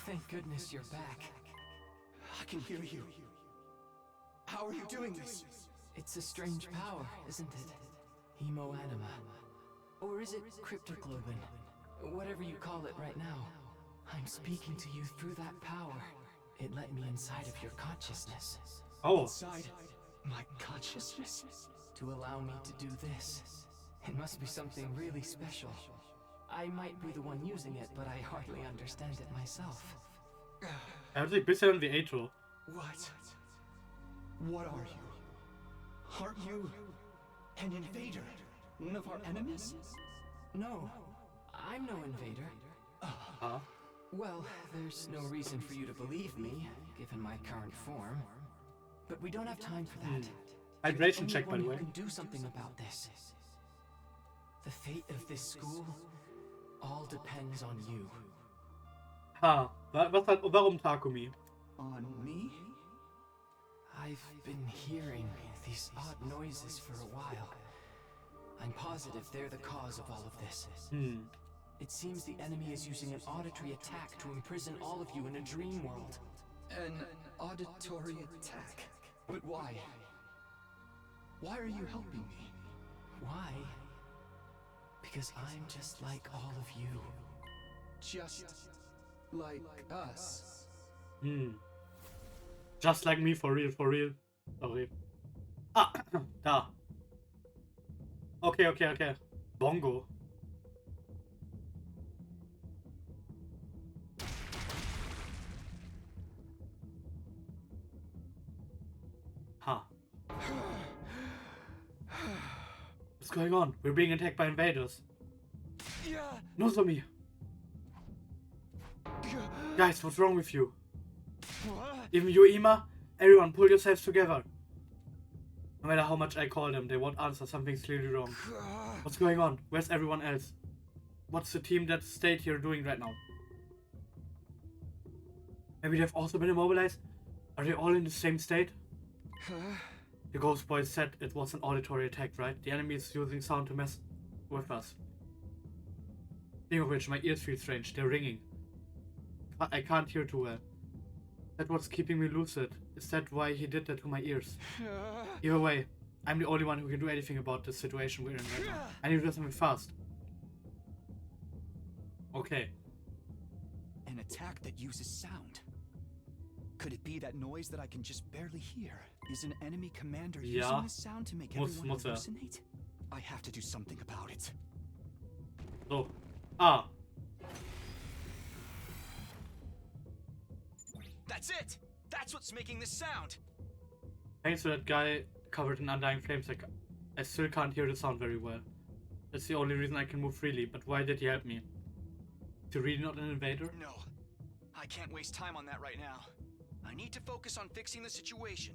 Thank goodness you're back. I can hear you. How are you doing this? It's a strange power, isn't it? Hemoanima. Or is it cryptoglobin? Whatever you call it right now. I'm speaking to you through that power. It let me inside of your consciousness. Oh. Inside my consciousness? To allow me to do this. It must be something really special. I might be the one using it, but I hardly understand it myself. Er hat sich bisher an wie Ato. What? What are you? Aren't you an invader? One of our enemies? No, I'm no invader. Huh? Well, there's no reason for you to believe me, given my current form. But we don't have time for that. Hydration check, by the way. You can do something about this. The fate of this school all depends on you. Ha. Warum Takumi? On me? I've been hearing these odd noises for a while. I'm positive they're the cause of all of this. It seems the enemy is using an auditory attack to imprison all of you in a dream world. An auditory attack? But why? Why are you helping me? Why? Because I'm just like all of you. Just like us. Just like me, for real, for real. Sorry. Ah, da. Okay. Bongo. Huh. What's going on? We're being attacked by invaders. Nozomi! Guys, what's wrong with you? Even you, Ima? Everyone, pull yourselves together. No matter how much I call them, they won't answer. Something's clearly wrong. What's going on? Where's everyone else? What's the team that stayed here doing right now? Maybe they've also been immobilized? Are they all in the same state? The ghost boy said it was an auditory attack, right? The enemy is using sound to mess with us. Speaking of which, my ears feel strange. They're ringing. I can't hear too well. That's what's keeping me lucid. Is that why he did that to my ears? Either way, I'm the only one who can do anything about the situation we're in right now. I need to do something fast. Okay. An attack that uses sound. Could it be that noise that I can just barely hear? Is an enemy commander using this sound to make everyone hallucinate? I have to do something about it. So. Ah. That's it! That's what's making this sound! Thanks to that guy covered in undying flames, I still can't hear the sound very well. That's the only reason I can move freely, but why did he help me? Is he really not an invader? No. I can't waste time on that right now. I need to focus on fixing the situation.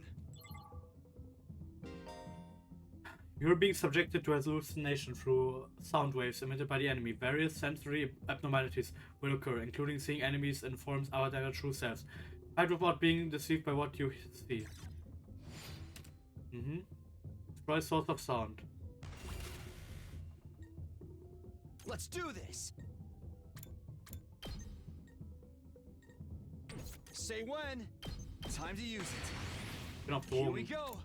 You're being subjected to hallucination through sound waves emitted by the enemy. Various sensory abnormalities will occur, including seeing enemies in forms other than their true selves. Fight without being deceived by what you see. Destroy source of sound. Let's do this! Say when. Time to use it. Here we go.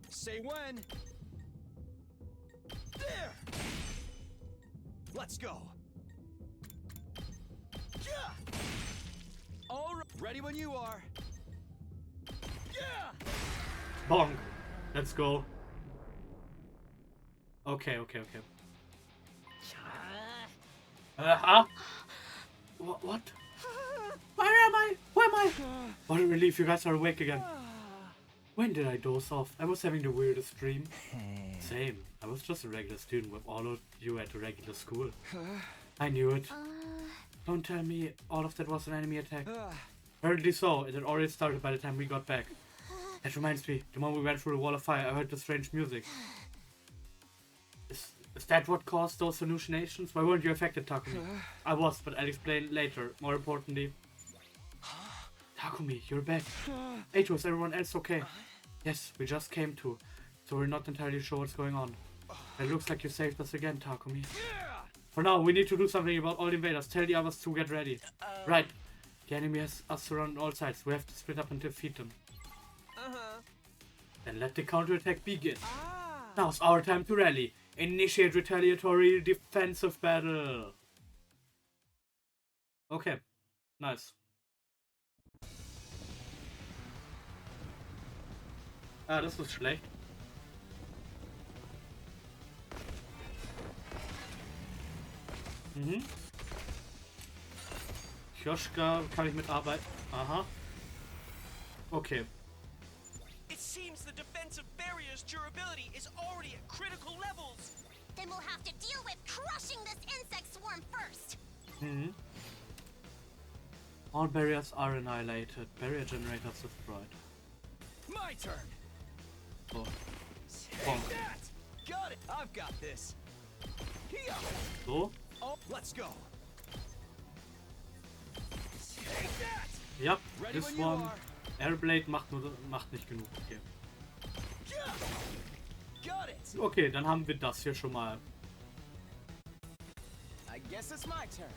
Say when. There. Let's go. Yeah. All right. Ready when you are. Yeah. Bonk. Let's go. Okay, okay, okay. What? Where am I? Where am I? What a relief, you guys are awake again. When did I doze off? I was having the weirdest dream. Same. I was just a regular student with all of you at a regular school. I knew it. Don't tell me all of that was an enemy attack. Apparently so. It had already started by the time we got back. That reminds me, the moment we went through the wall of fire, I heard the strange music. Is that what caused those hallucinations? Why weren't you affected, Takumi? I was, but I'll explain later. More importantly... Takumi, you're back. Eito, is everyone else okay? Yes, we just came to, so we're not entirely sure what's going on. It looks like you saved us again, Takumi. For now, we need to do something about all the invaders. Tell the others to get ready. Right. The enemy has us surrounded on all sides. We have to split up and defeat them. Then let the counterattack begin. Now's our time to rally. Initiate retaliatory defensive battle. Okay. Nice. Ah, das ist schlecht. Kioska kann ich mitarbeiten. Aha. Okay. It seems the defensive barrier's durability is already at critical levels. Then we'll have to deal with crushing this insect swarm first. All barriers are annihilated. Barrier generators destroyed. My turn. So. Take that. Got it. I've got this. Here. So. Oh, let's go. Take that. Ja, this one. Airblade macht nicht genug. Okay. Got it. Okay, dann haben wir das hier schon mal. I guess it's my turn.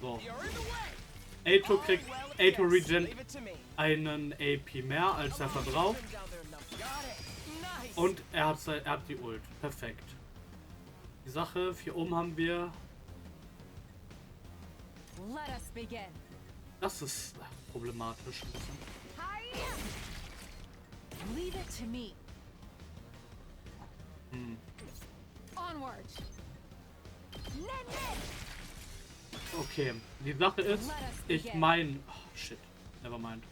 So. You're in the way. Eito kriegt Eito Regen einen AP mehr, als er verbraucht. Und er hat die Ult. Perfekt. Die Sache, hier oben haben wir... Das ist problematisch ein bisschen. Leave it to me. Onward. Okay, die Sache ist, ich meine... Oh, shit, never mind.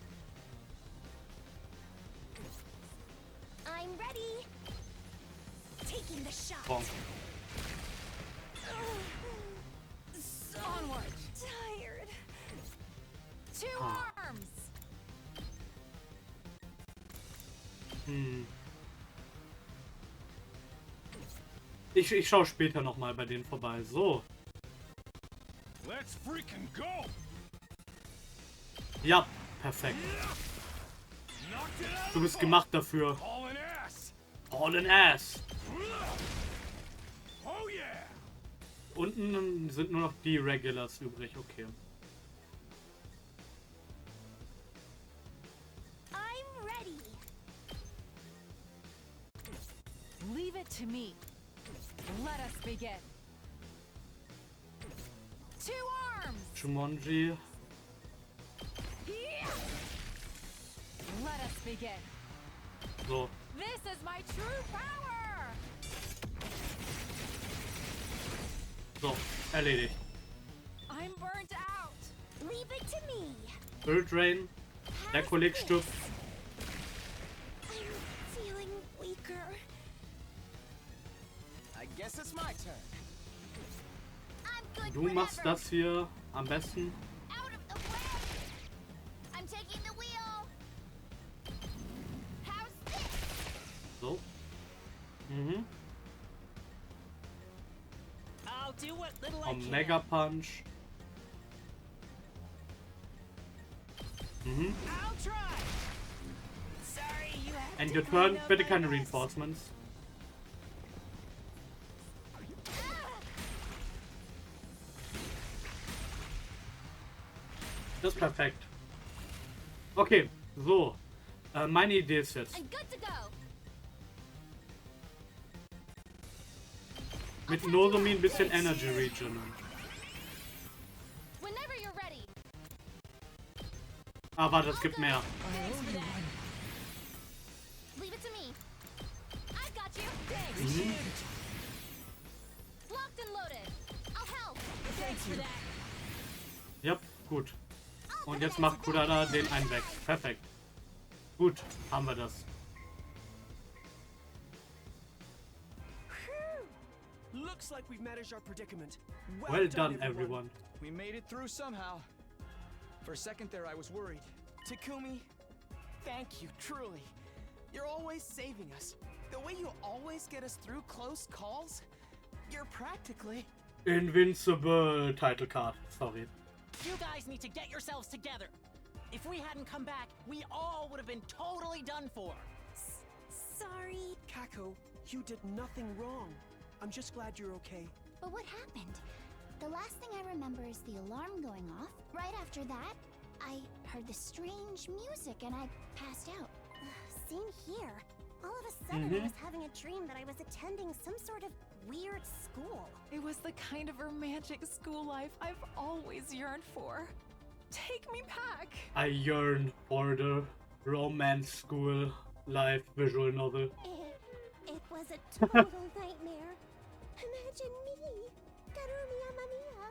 I'm ready. Taking the shot. Bonk. Onward. Tired. Two arms. Ich schaue später nochmal bei denen vorbei. So. Let's freaking go. Ja, perfekt. Du bist gemacht dafür. All in ass. All in ass. Oh yeah. Unten sind nur noch die Regulars übrig. Okay. I'm ready. Leave it to me. Let us begin. Two arms. Jumonji. Let us begin. So. This is my true power. So, erledigt. I'm burnt out. Leave it to me. Build Drain. Der Kollege stirbt. I'm feeling weaker. I guess it's my turn. I'm good. Du machst das hier am besten. Out of the way. I'm taking the wheel. How's this? So. I'll do what little I can. Omega Punch. I'll try. Sorry, you have And to your clean turn. up Bitte my keine mess. Reinforcements. Das ist perfekt. Okay, so. Meine Idee ist jetzt. I'm good to go. Mit Nozomi ein bisschen Energy Regen. Whenever you're ready. Ah, warte, es gibt mehr. Leave it to me. I've got you. Gut. Und jetzt macht Kudada den einen weg. Perfekt. Gut, haben wir das. Looks like we've managed our predicament. Well done, everyone. We made it through somehow. For a second there, I was worried. Takumi, thank you, truly. You're always saving us. The way you always get us through close calls, you're practically... Invincible title card. Sorry. You guys need to get yourselves together. If we hadn't come back, we all would have been totally done for. Sorry. Kako, you did nothing wrong. I'm just glad you're okay. But what happened? The last thing I remember is the alarm going off. Right after that, I heard the strange music and I passed out. Same here. All of a sudden, I was having a dream that I was attending some sort of weird school. It was the kind of romantic school life I've always yearned for. Take me back. I yearn for the romance school life visual novel. It was a total nightmare. Imagine me, Karumi Amamiya,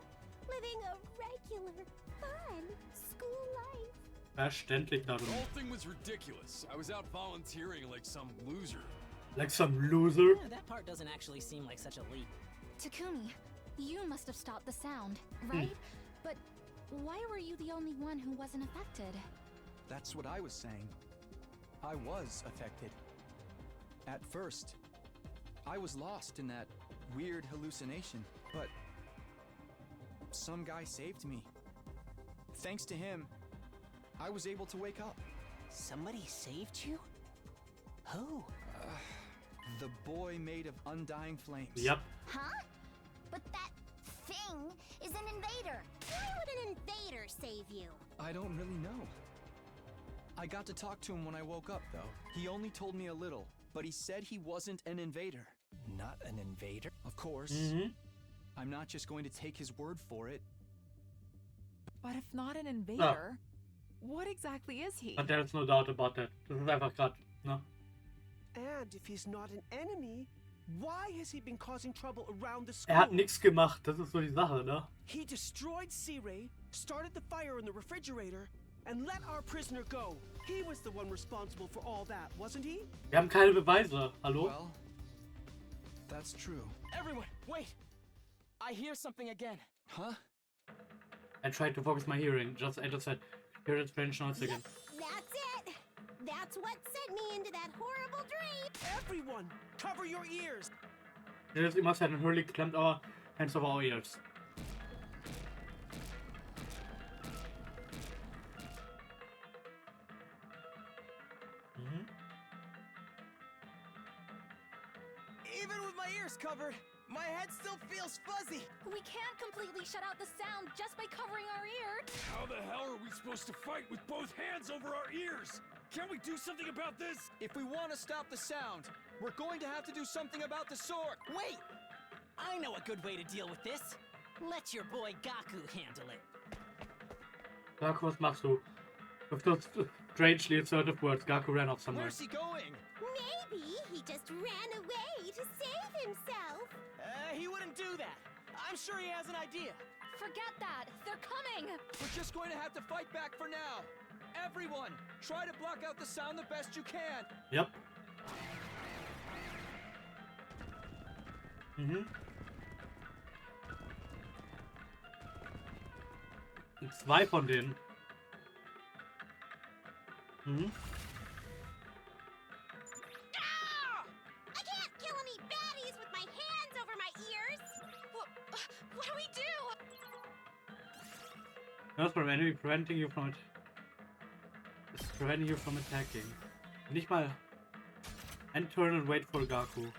living a regular, fun school life. Verständlich The darum. whole thing was ridiculous. I was out volunteering like some loser. Like some loser? Yeah, that part doesn't actually seem like such a leap. Takumi, you must have stopped the sound, right? But why were you the only one who wasn't affected? That's what I was saying. I was affected. At first, I was lost in that weird hallucination, but some guy saved me. Thanks to him, I was able to wake up. Somebody saved you? Who? The boy made of undying flames. Yep. Huh? But that thing is an invader. Why would an invader save you? I don't really know. I got to talk to him when I woke up, though. He only told me a little, but he said he wasn't an invader. Not an invader? Of course. I'm not just going to take his word for it. But if not an invader, what exactly is he? But there's no doubt about that. Das ist einfach grad, ne? And if he's not an enemy, why has he been causing trouble around the school? Er hat nichts gemacht, das ist so die Sache, ne? He destroyed C-Ray, started the fire in the refrigerator, and let our prisoner go. He was the one responsible for all that, wasn't he? Wir haben keine Beweise, hallo? Well, that's true. Everyone, wait! I hear something again. Huh? I tried to focus my hearing, I just said, hear that strange noise again. That's it. That's what sent me into that horrible dream. Everyone, cover your ears. Just immer seinen Hurley klemmt our hands over our ears. Even with my ears covered, my head still feels fuzzy. We can't completely shut out the sound just by covering our ears. How the hell are we supposed to fight with both hands over our ears? Can't we do something about this? If we want to stop the sound, we're going to have to do something about the sword. Wait! I know a good way to deal with this. Let your boy Gaku handle it. Gaku, was machst du? With those strangely assertive words, Gaku ran off somewhere. Where's he going? Maybe he just ran away to save himself. He wouldn't do that. I'm sure he has an idea. Forget that. They're coming. We're just going to have to fight back for now. Everyone, try to block out the sound the best you can. Yep. Zwei von denen. I can't kill any baddies with my hands over my ears. What do we do? That's from enemy preventing you from it. It's preventing you from attacking. Nicht mal. And turn and wait for Gaku.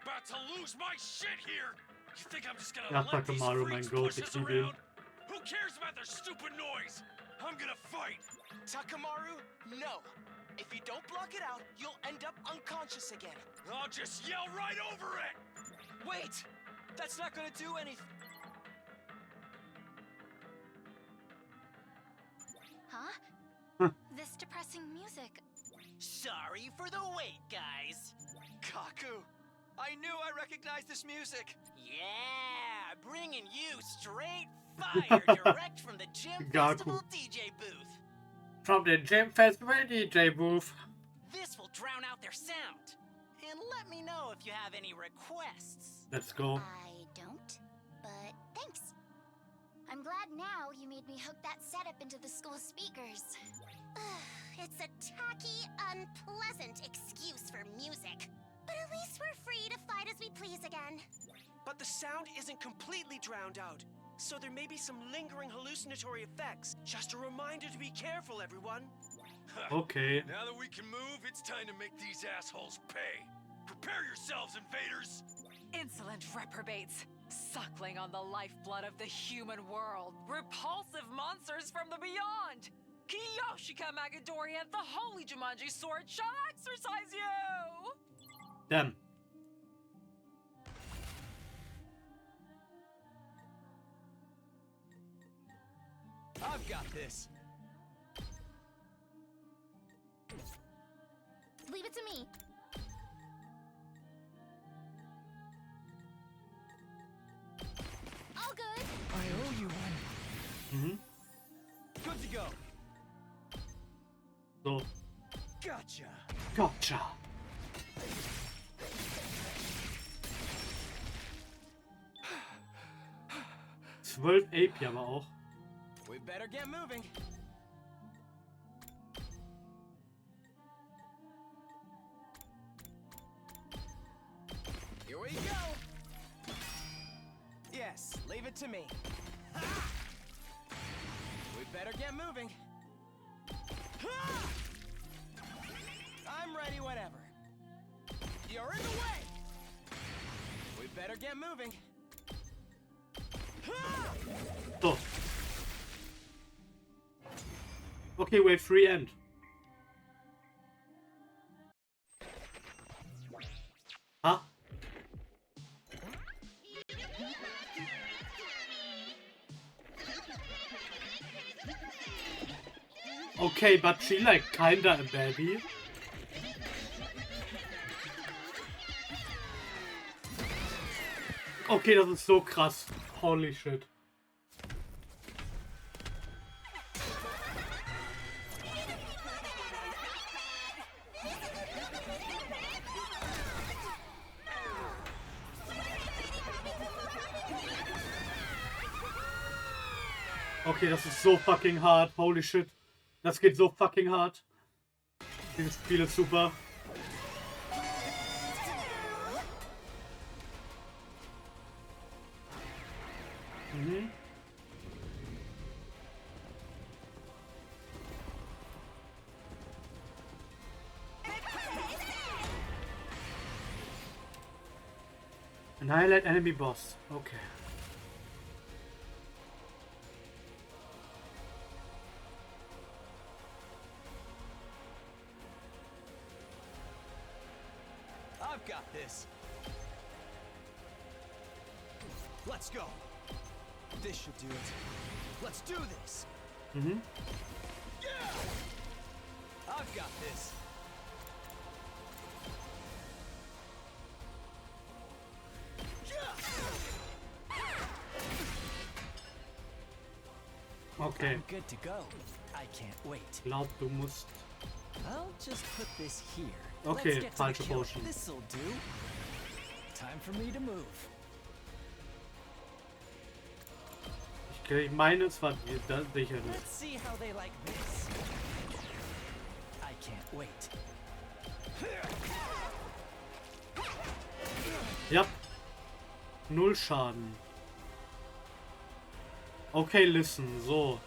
About to lose my shit here! You think I'm just gonna Ja, let these Takamaru, mein freaks Gott, push ich us liebe ihn. around? Who cares about their stupid noise? I'm gonna fight! Takamaru, no. If you don't block it out, you'll end up unconscious again. I'll just yell right over it! Wait! That's not gonna do anything. Huh? This depressing music. Sorry for the wait, guys. Kaku, I knew I recognized this music. Yeah, bringing you straight fire direct from the Gym Festival DJ booth. From the Gym Festival DJ booth. This will drown out their sound. And let me know if you have any requests. Let's go. I don't, but thanks. I'm glad now you made me hook that setup into the school speakers. It's a tacky, unpleasant excuse for music. But at least we're free to fight as we please again. But the sound isn't completely drowned out, so there may be some lingering hallucinatory effects. Just a reminder to be careful, everyone. Okay. Now that we can move, it's time to make these assholes pay. Prepare yourselves, invaders! Insolent reprobates, suckling on the lifeblood of the human world. Repulsive monsters from the beyond. Kiyoshika Magadori and the Holy Jumanji Sword shall exorcise you! Damn. I've got this. Leave it to me. All good. I owe you one. Good to go. So. Gotcha. Gotcha. Zwölf AP aber auch. We better get moving. Here we go. Yes, leave it to me. We better get moving. I'm ready whenever. You're in the way. We better get moving. So. Okay, wave 3 end. Huh? Okay, but she like kinda a baby. Okay, das ist so krass. Holy shit. Okay, das ist so fucking hart. Holy shit. Das geht so fucking hart. Dieses Spiel ist super. Annihilate enemy boss. Okay. I've got this. Let's go. This should do it. Let's do this. Yeah! I've got this. Okay. I'm good to go. I can't wait. Glaub, du musst. I'll just put this here. Okay, Let's get to falsche the kill. Potion. This'll do. Time for me to move. Ich meine, es war das sicher nicht. Let's see how they like this. I can't wait. Ja. 0 Schaden. Okay, listen, so.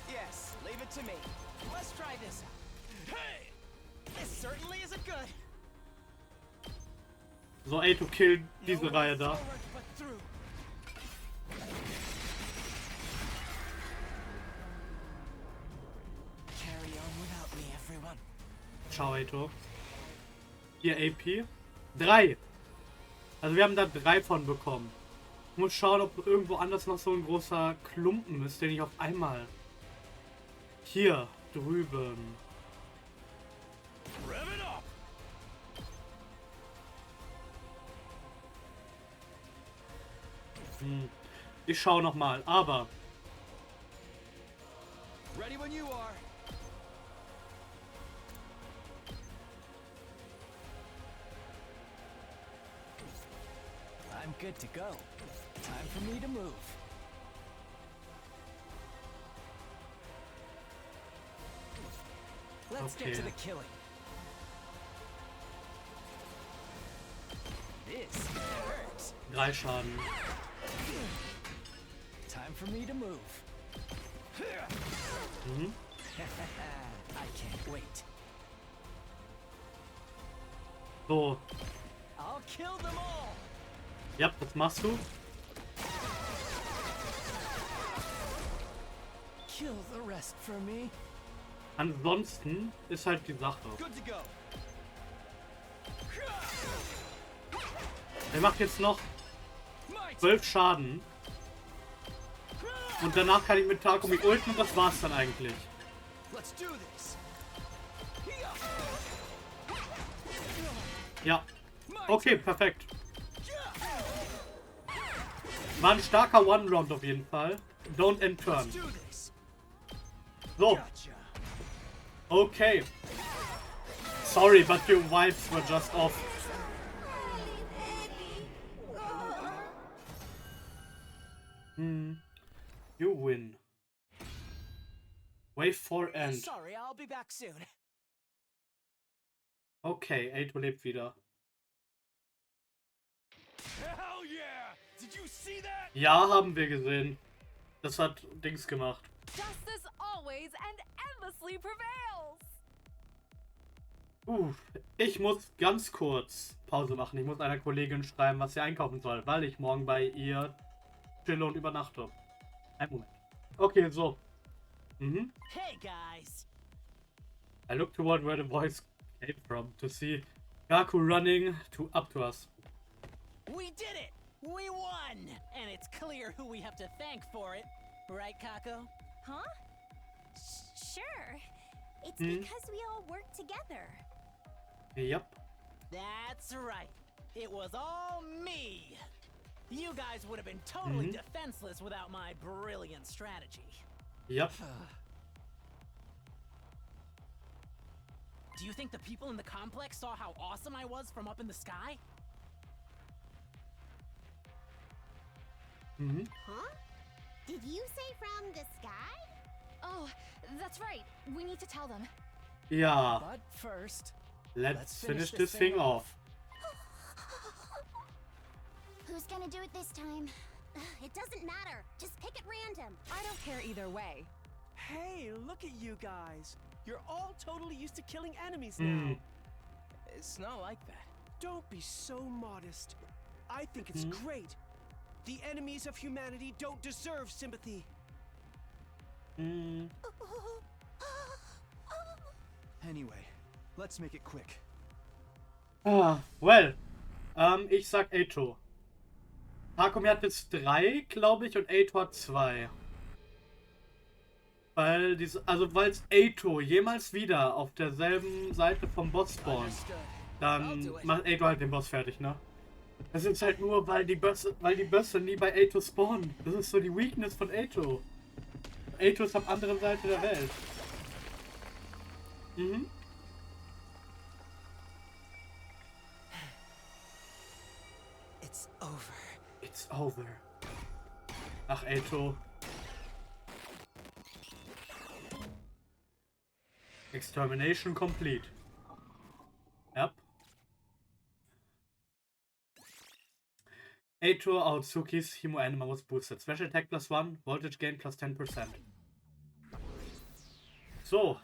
Yes, leave it to me. Let's try this out. Hey! This certainly isn't good. So, ey, to kill diese Reihe da. Forward, but through. Carry on without me, everyone. Ciao, Eito. Hier AP. 3. Also wir haben da 3 von bekommen. Ich muss schauen, ob irgendwo anders noch so ein großer Klumpen ist, den ich auf einmal... Hier drüben. Ich schaue noch mal, aber... Ready when you are. I'm good to go. Time for me to move. Let's get to the killing. This hurts. 3 Schaden. Time for me to move. I can't wait. So. I'll kill them all. Ja, das machst du. Kill the rest for me. Ansonsten ist halt die Sache. Er macht jetzt noch 12 Schaden. Und danach kann ich mit Takumi ulten und das war's dann eigentlich. Ja. Okay, perfekt. War ein starker One-Round auf jeden Fall. Don't end turn. So. Okay. Sorry, but your vibes were just off. You win. Wave 4 end. Sorry, I'll be back soon. Okay, Eito lebt wieder. Hell yeah! Did you see that? Ja, haben wir gesehen. Das hat Dings gemacht. Justice always and endlessly prevails. Ich muss ganz kurz Pause machen. Ich muss einer Kollegin schreiben, was sie einkaufen soll, weil ich morgen bei ihr chille und übernachte. Ein Moment. Okay, so. Hey guys. I look toward where the voice came from to see Gaku running up to us. We did it! We won! And it's clear who we have to thank for it. Right, Kako? Huh? Sure. It's because we all work together. Yep. That's right. It was all me. You guys would have been totally defenseless without my brilliant strategy. Yep. Do you think the people in the complex saw how awesome I was from up in the sky? Huh? Did you say from the sky? Oh, that's right. We need to tell them. Ja. But first, Let's finish this thing off. Who's gonna do it this time? It doesn't matter. Just pick at random. I don't care either way. Hey, look at you guys. You're all totally used to killing enemies now. it's not like that. Don't be so modest. I think it's great. The enemies of humanity don't deserve sympathy. Anyway, let's make it quick. Well. Ich sag Eito. Takumi hat jetzt 3, glaube ich, und Eito hat 2. Weil es Eito jemals wieder auf derselben Seite vom Boss spawnt, dann macht Eito halt den Boss fertig, ne? Das ist halt nur, weil die Bösse nie bei Eito spawnen. Das ist so die Weakness von Eito. Eito ist auf der anderen Seite der Welt. It's over. It's over. Ach, Eito. Extermination complete. Yep. Eito Aotsuki's Himo Anima was boosted. Special attack +1, voltage gain +10%. So.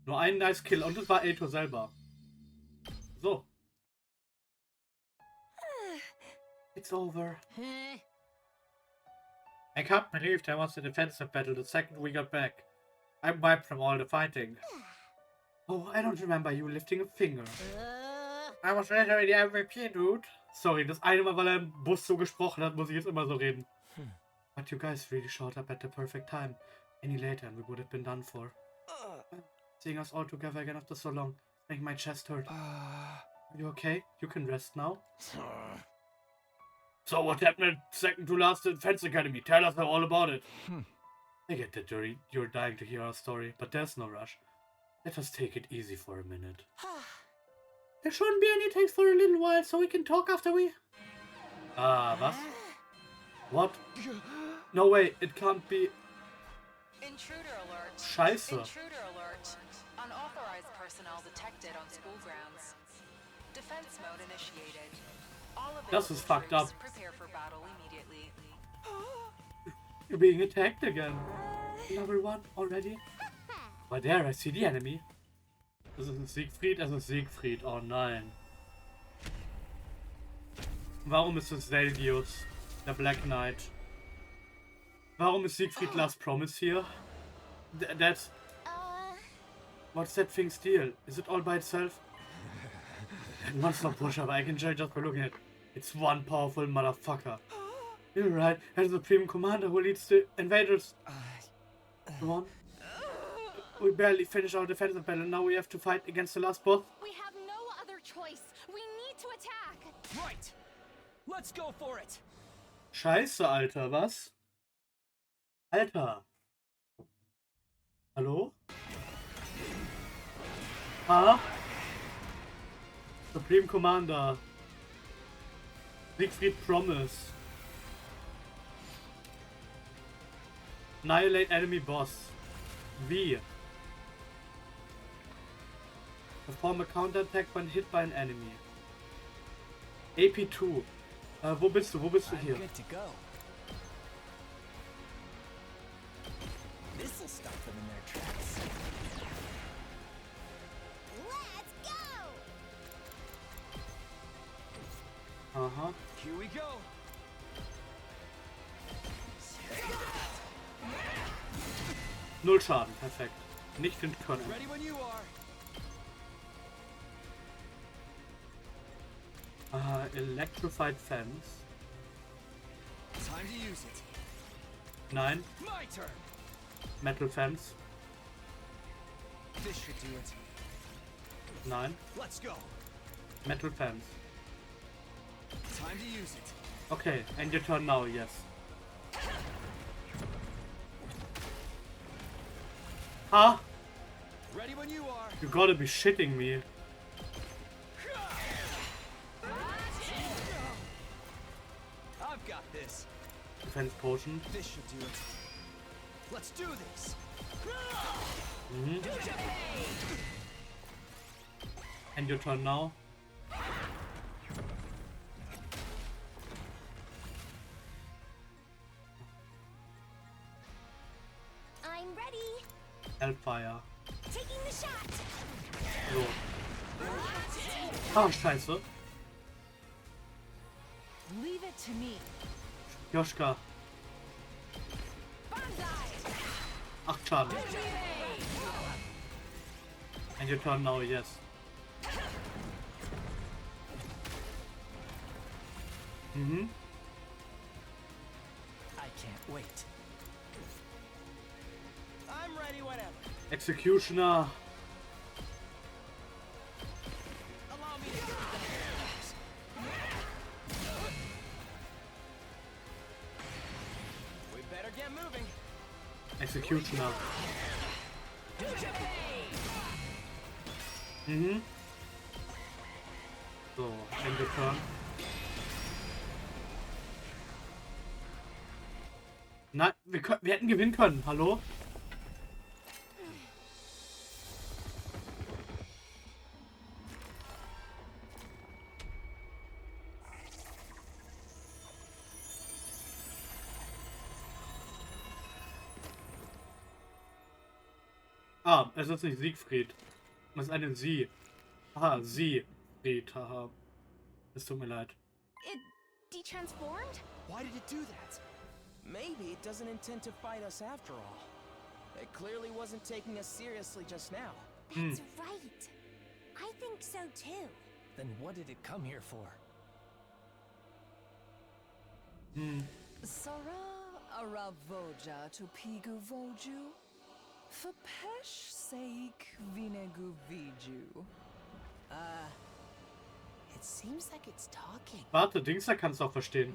Nur ein nice Kill und das war Eito selber. So. It's over. I can't believe there was a defensive battle the second we got back. I'm wiped from all the fighting. Oh, I don't remember you lifting a finger. I was literally the MVP, dude. Sorry, das eine Mal, weil er im Bus so gesprochen hat, muss ich jetzt immer so reden. But you guys really showed up at the perfect time. Any later and we would have been done for. Seeing us all together again after so long, making my chest hurt. Are you okay? You can rest now. So what happened at second to last Defense Academy? Tell us all about it. I get that you're dying to hear our story, but there's no rush. Let us take it easy for a minute. There shouldn't be any takes for a little while, so we can talk after we... was? What? No way, it can't be... Intruder alert. Scheiße. Intruder alert. Unauthorized personnel detected on school grounds. Defense mode initiated. All of Das ist fucked up. Prepare for battle immediately. You're being attacked again. Level 1 already? But there, I see the enemy. Das ist ein Siegfried, es ist Siegfried. Oh nein. Warum ist es Selgius, der Black Knight? Warum ist Siegfried Last Promise hier? That's... What's that thing's deal? Is it all by itself? That monster pusher, but I can judge just by looking at it. It's one powerful motherfucker. You're right, as the Supreme Commander who leads the invaders. Come on. We barely finished our defensive battle, now we have to fight against the last boss. We have no other choice. We need to attack. Right. Let's go for it. Scheiße, Alter, was? Alter. Hallo? Supreme Commander. Siegfried Promise. Annihilate enemy boss. Wie? Perform a counterattack when hit by an enemy. AP2. Wo bist du? Wo bist du hier? Good to go. This'll stop them in their tracks. Let's go. Aha. Here we go. Null Schaden, perfekt. Nicht entkommen. Ready when you are. Electrified Fence. Time to use it. Nein. My turn. Metal Fence. This should do it. Nein. Let's go. Metal Fence. Time to use it. Okay, and your turn now, yes. Ah! Ready when you are. You gotta be shitting me. I've got this. Defense Potion. This should do it. Let's do this. And your turn now. I'm ready. Hellfire. Taking the shot. So. Ah, scheiße. Leave it to me. Joschka. 8 Schaden. And your turn now, yes. I can't wait. I'm ready whenever. Executioner. Allow me to We better get moving. Executioner. So, end your turn. Nein, wir hätten gewinnen können. Hallo? Ah, es ist nicht Siegfried. Es ist eine Sie. Aha, Siegfried. Haha. Es tut mir leid. It detransformed? Why did it do that? Maybe it doesn't intend to fight us after all. It clearly wasn't taking us seriously just now. That's right. I think so too. Then what did it come here for? Sara aravoja to pigu voju. For pesh sake vinegu viju. It seems like it's talking. Warte, Dingster kann es auch verstehen.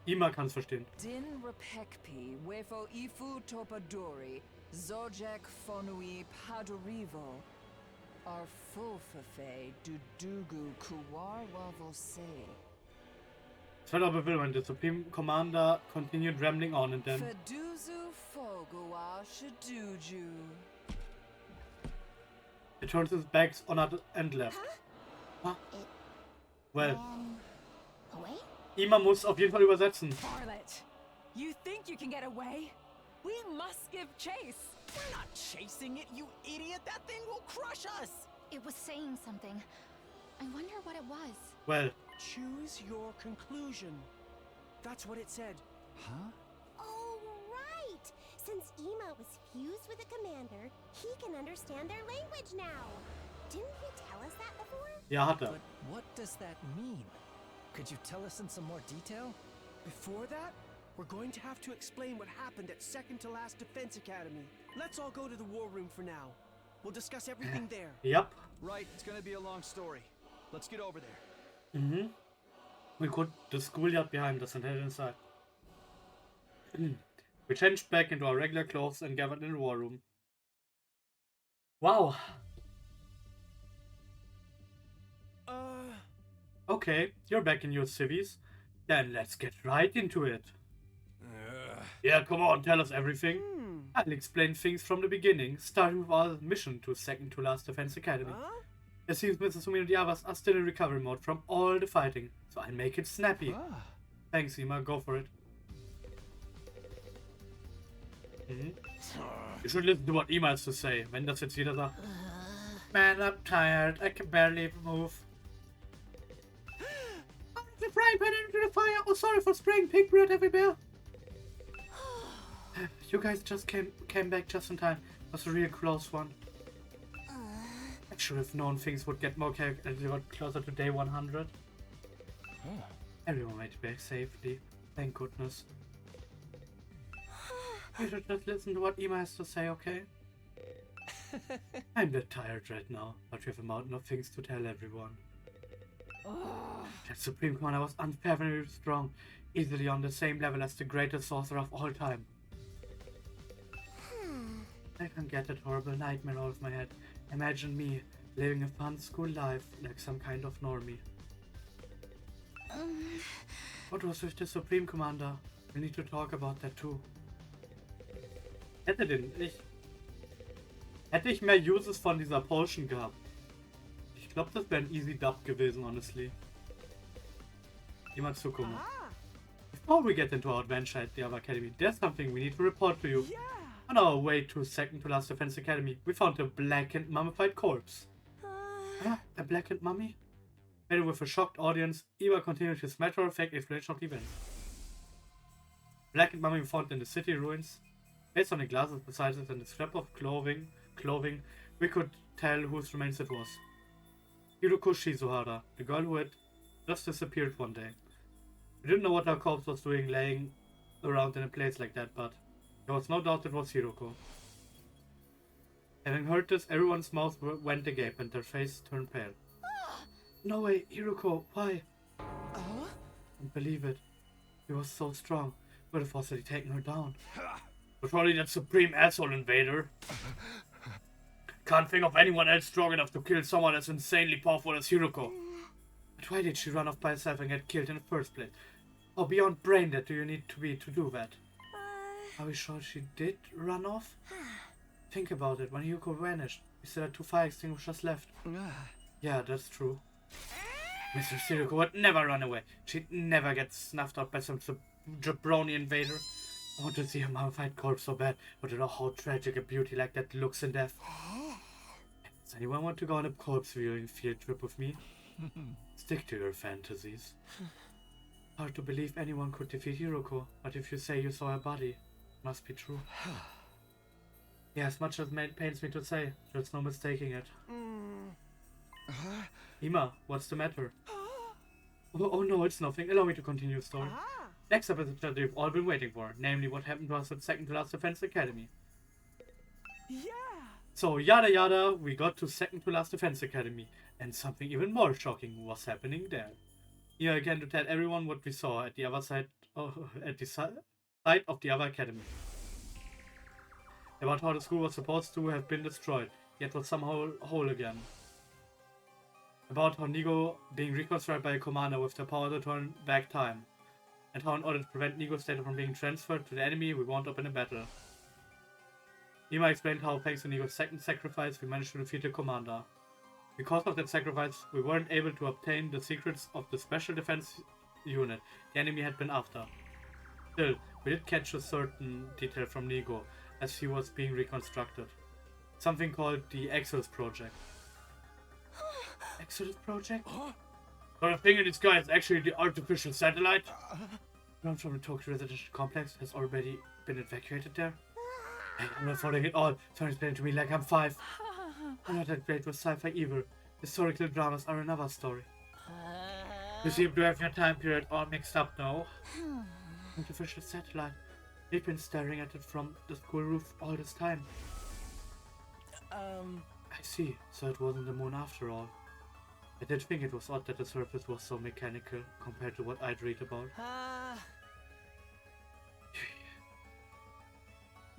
Ima kann es verstehen. Din repekpi wefo ifu topadori. Zojek fonui padurivo. Arfulfafe dudugu kuwar wavose. Federal bewilderment. The Supreme Commander continued rambling on and then... Feduzu fogua shaduju. He turned his back on it and left. Huh? Well. Away? Ima muss auf jeden Fall übersetzen. Varlet, you think you can get away? We must give chase. We're not chasing it, you idiot! That thing will crush us! It was saying something. I wonder what it was. Well. Choose your conclusion. That's what it said. Huh? Oh, right! Since Ema was fused with the commander, he can understand their language now. Didn't he tell us that before? Ja, hat er. But what does that mean? Could you tell us in some more detail? Before that, we're going to have to explain what happened at Second to Last Defense Academy. Let's all go to the war room for now. We'll discuss everything there. Yep. Right, it's gonna be a long story. Let's get over there. We could the schoolyard behind us and head inside. We changed back into our regular clothes and gathered in the war room. Wow. Okay, you're back in your civvies. Then let's get right into it. Yeah, come on, tell us everything. I'll explain things from the beginning, starting with our mission to Second to Last Defense Academy. It seems Mr. Sumin and the others are still in recovery mode from all the fighting, so I'll make it snappy. Thanks, Ima, go for it. You should listen to what Ima has to say, wenn das jetzt jeder sagt. Man, I'm tired, I can barely move. The frying pan into the fire! Oh, sorry for spraying pig bread everywhere! You guys just came back just in time. It was a real close one. I should have known things would get more chaotic as we got closer to day 100. Everyone made it back safely. Thank goodness. You should just listen to what Ima has to say, okay? I'm a bit tired right now, but we have a mountain of things to tell everyone. That Supreme Commander was unfathomably strong, easily on the same level as the greatest sorcerer of all time. I can't get that horrible nightmare out of my head. Imagine me living a fun school life like some kind of normie. What was with the Supreme Commander? We need to talk about that too. Hätte ich mehr Uses von dieser Potion gehabt. Ich glaube, das wäre ein easy dub gewesen, honestly. Jemand zugucken. Before we get into our adventure at the other academy, there's something we need to report to you. On our way to Second to Last Defense Academy, we found a blackened mummified corpse. A blackened mummy? Maybe with a shocked audience, Eva continued his matter-of-fact explanation of the event. Blackened mummy found in the city ruins. Based on the glasses beside it and the scrap of clothing, we could tell whose remains it was. Hiruko Shizuhara, the girl who had just disappeared one day. We didn't know what her corpse was doing laying around in a place like that, but there was no doubt it was Hiruko. Having heard this, everyone's mouth went agape and their face turned pale. No way, Hiruko, why? Can't believe it. He was so strong. Would have possibly taken her down. But probably that supreme asshole invader. Can't think of anyone else strong enough to kill someone as insanely powerful as Hiruko. But why did she run off by herself and get killed in the first place? How beyond brain dead do you need to be to do that? Are we sure she did run off? Think about it, when Hiruko vanished, we still had 2 fire extinguishers left. Yeah, that's true. Mr. Hiruko would never run away. She'd never get snuffed out by some jabroni invader. I want to see her mummified corpse so bad, but you know how tragic a beauty like that looks in death. Does anyone want to go on a corpse viewing field trip with me? Stick to your fantasies. Hard to believe anyone could defeat Hiruko, but if you say you saw her body, it must be true. Yeah, as much as it pains me to say, there's no mistaking it. Ima, what's the matter? Oh no, it's nothing. Allow me to continue the story. Next up is the chat you've all been waiting for, namely what happened to us at second to last Defense Academy. Yeah. So yada yada, we got to second to last Defense Academy, and something even more shocking was happening there. Here again to tell everyone what we saw at the other side, at the side of the other academy. About how the school was supposed to have been destroyed, yet was somehow whole again. About how Nigou being reconstructed by a commander with the power to turn back time, and how in order to prevent Nigou's data from being transferred to the enemy, we wound up in a battle. Ima explained how thanks to Nigou's second sacrifice, we managed to defeat the commander. Because of that sacrifice, we weren't able to obtain the secrets of the special defense unit the enemy had been after. Still, we did catch a certain detail from Nigou as he was being reconstructed. Something called the Exodus Project. Exodus Project? So the thing in the sky is actually the artificial satellite? Ground from the Tokyo residential complex has already been evacuated there. Hey, I'm not following it all. Don't explain it to me like I'm 5. I'm not that great with sci-fi either. Historical dramas are another story. You seem to have your time period all mixed up now. Artificial satellite. We've been staring at it from the school roof all this time. I see. So it wasn't the moon after all. I did think it was odd that the surface was so mechanical compared to what I'd read about.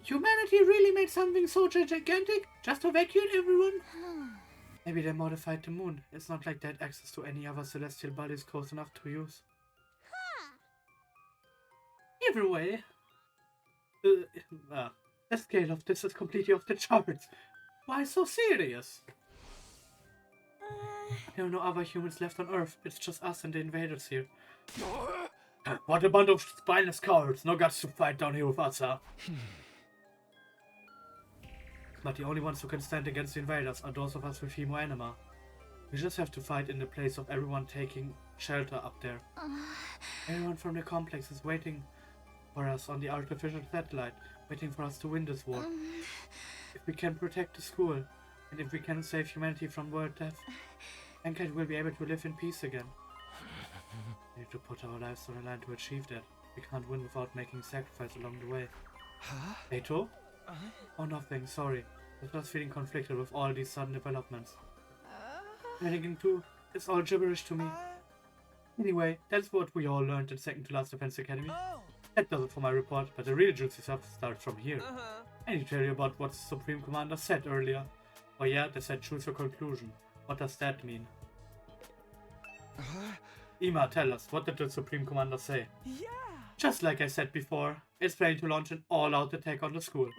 Humanity really made something so gigantic just to evacuate everyone? Maybe they modified the moon. It's not like they had access to any other celestial bodies close enough to use. Either way, the scale of this is completely off the charts. Why so serious? There are no other humans left on Earth. It's just us and the invaders here. What a bunch of spineless cowards. No guts to fight down here with us, huh? But the only ones who can stand against the invaders are those of us with Hemo Anima. We just have to fight in the place of everyone taking shelter up there. Everyone from the complex is waiting for us on the artificial satellite, waiting for us to win this war. If we can protect the school, and if we can save humanity from world death, mankind will be able to live in peace again. We need to put our lives on the line to achieve that. We can't win without making sacrifice along the way. Beto? Oh, nothing, sorry. I was just feeling conflicted with all these sudden developments. Anything too, it's all gibberish to me. Anyway, that's what we all learned at second to last Defense Academy. That does it for my report, but the real juicy stuff starts from here. I need to tell you about what the Supreme Commander said earlier. Oh yeah, they said choose your conclusion. What does that mean? Ima, tell us, what did the Supreme Commander say? Yeah. Just like I said before, it's planning to launch an all-out attack on the school.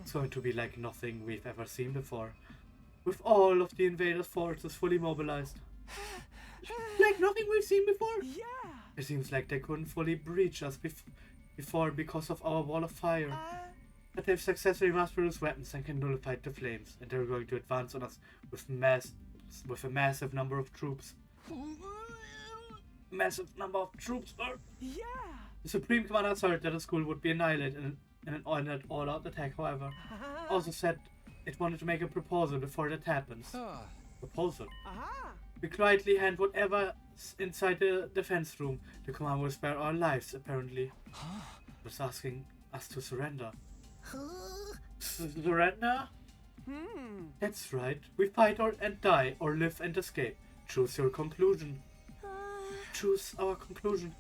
It's going to be like nothing we've ever seen before. With all of the invaders' forces fully mobilized. Like nothing we've seen before? Yeah. It seems like they couldn't fully breach us before because of our wall of fire. But they've successfully mass-produced weapons and can nullify the flames, and they're going to advance on us with a massive number of troops. Massive number of troops, Yeah. The Supreme Commander asserted that the school would be annihilated in an all-out attack, however. Also said it wanted to make a proposal before that happens. Proposal? We quietly hand whatever's inside the defense room. The commander will spare our lives, apparently. Was asking us to surrender. Surrender? That's right. We fight and die, or live and escape. Choose your conclusion. Choose our conclusion.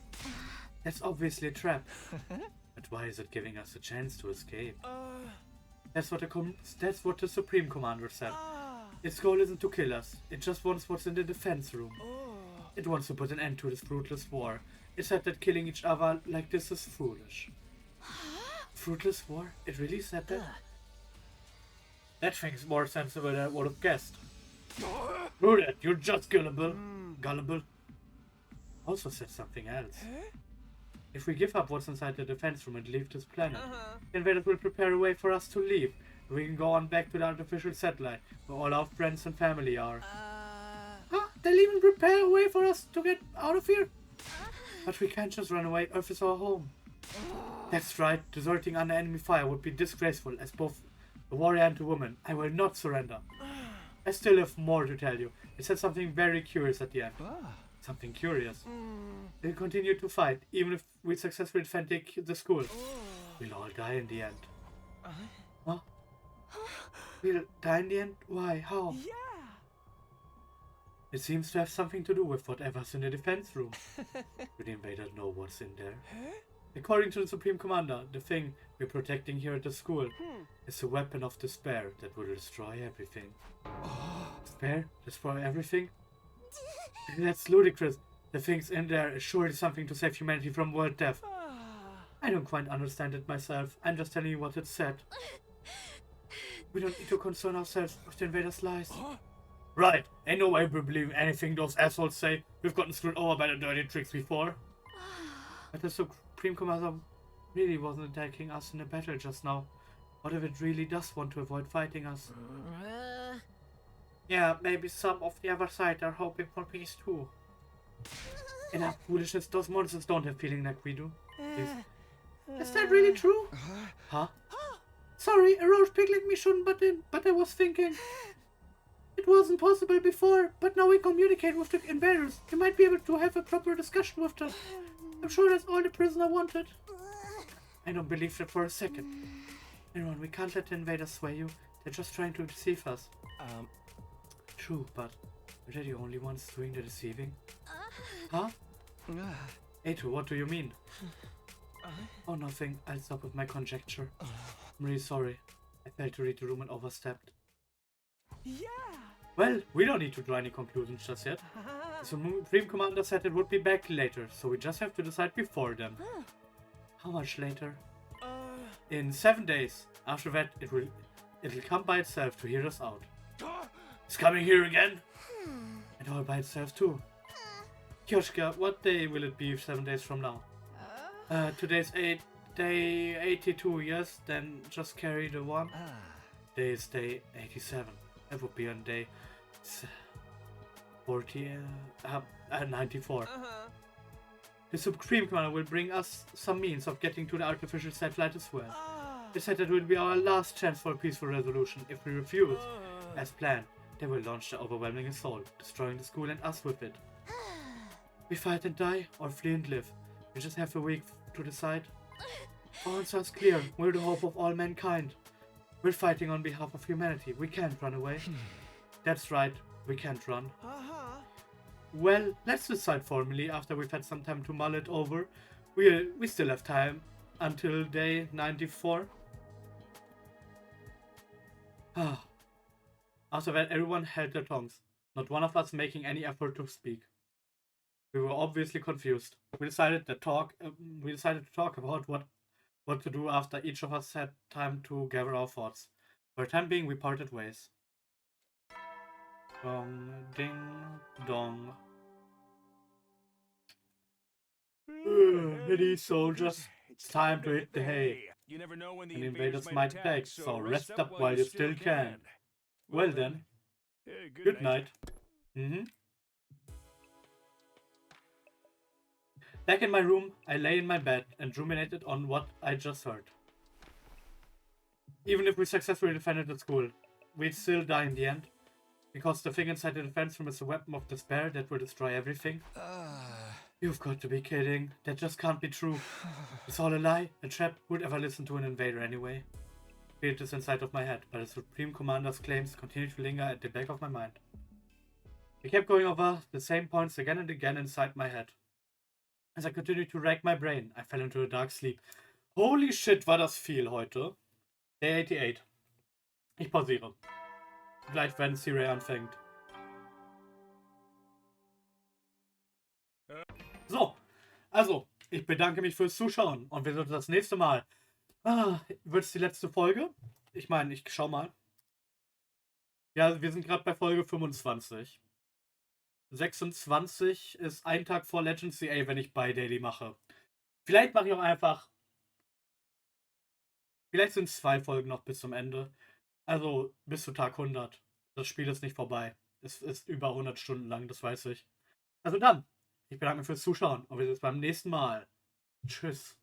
That's obviously a trap. But why is it giving us a chance to escape? That's what the Supreme Commander said. Its goal isn't to kill us. It just wants what's in the defense room. It wants to put an end to this fruitless war. It said that killing each other like this is foolish. Fruitless war? It really said that? That thing's more sensible than I would have guessed. Screw that, you're just gullible. Gullible? Also said something else. If we give up what's inside the defense room and leave this planet, the invaders will prepare a way for us to leave. We can go on back to the artificial satellite, where all our friends and family are. Huh? They'll even prepare a way for us to get out of here? But we can't just run away. Earth is our home. That's right. Deserting under enemy fire would be disgraceful, as both A warrior and a woman. I will not surrender. I still have more to tell you. It said something very curious at the end. Something curious. We'll continue to fight, even if we successfully defend the school. We'll all die in the end. Huh? We'll die in the end? Why? How? Yeah. It seems to have something to do with whatever's in the defense room. Do the invaders know what's in there? According to the Supreme Commander, the thing we're protecting here at the school is a weapon of despair that will destroy everything. Despair? Destroy everything? That's ludicrous. The things in there is surely something to save humanity from world death. I don't quite understand it myself. I'm just telling you what it said. We don't need to concern ourselves with the invaders' lies. Right. Ain't no way we believe anything those assholes say. We've gotten screwed over by the dirty tricks before. But the Supreme Commander really wasn't attacking us in a battle just now. What if it really does want to avoid fighting us? Yeah, maybe some of the other side are hoping for peace too. Enough foolishness, those monsters don't have feeling like we do. Is that really true? Huh? Sorry, a roach pig like me shouldn't butt in, but I was thinking... It wasn't possible before, but now we communicate with the invaders. We might be able to have a proper discussion with them. I'm sure that's all the prisoner wanted. I don't believe that for a second. Everyone, we can't let the invaders sway you. They're just trying to deceive us. True, but are they the only ones doing the deceiving? Huh? A2, what do you mean? Oh, nothing. I'll stop with my conjecture. I'm really sorry. I failed to read the room and overstepped. Yeah. Well, we don't need to draw any conclusions just yet. The Supreme Commander said it would be back later, so we just have to decide before then. How much later? In 7 days. After that, it'll come by itself to hear us out. It's coming here again? And all by itself too. Kioshka, what day will it be 7 days from now? Today's day 82, yes? Then just carry the 1. Today is day 87. That would be on day 94. The Supreme Commander will bring us some means of getting to the artificial satellite as well. They said that will be our last chance for a peaceful resolution. If we refuse, as planned, they will launch the overwhelming assault, destroying the school and us with it. We fight and die, or flee and live. We just have a week to decide. Our answer is clear. We're the hope of all mankind. We're fighting on behalf of humanity. We can't run away. That's right, we can't run. Well, let's decide formally after we've had some time to mull it over. We still have time until day 94. After that, everyone held their tongues, not one of us making any effort to speak. We were obviously confused. We decided to talk about what to do after each of us had time to gather our thoughts. For the time being, we parted ways. Dong, ding, dong. Ready, soldiers. It's time to hit the hay. You never know when The invaders might attack, so rest up while you still can. Well then, good night. Back in my room, I lay in my bed and ruminated on what I just heard. Even if we successfully defended the school, we'd still die in the end. Because the thing inside the defense room is a weapon of despair that will destroy everything. You've got to be kidding. That just can't be true. It's all a lie, a trap. Who'd ever listen to an invader anyway? It is inside of my head, but the Supreme Commander's claims continue to linger at the back of my mind. I kept going over the same points again and again inside my head. As I continued to rack my brain, I fell into a dark sleep. Holy shit, war das viel heute. Day 88. Ich pausiere. Gleich, wenn Serie anfängt. So, also, ich bedanke mich fürs Zuschauen und wir sehen uns das nächste Mal. Wird es die letzte Folge? Ich meine, ich schau mal. Ja, wir sind gerade bei Folge 25. 26 ist ein Tag vor Legends CA, wenn ich bei Daily mache. Vielleicht mache ich auch einfach... Vielleicht sind es 2 Folgen noch bis zum Ende. Also bis zu Tag 100. Das Spiel ist nicht vorbei. Es ist über 100 Stunden lang, das weiß ich. Also dann, ich bedanke mich fürs Zuschauen und wir sehen uns beim nächsten Mal. Tschüss.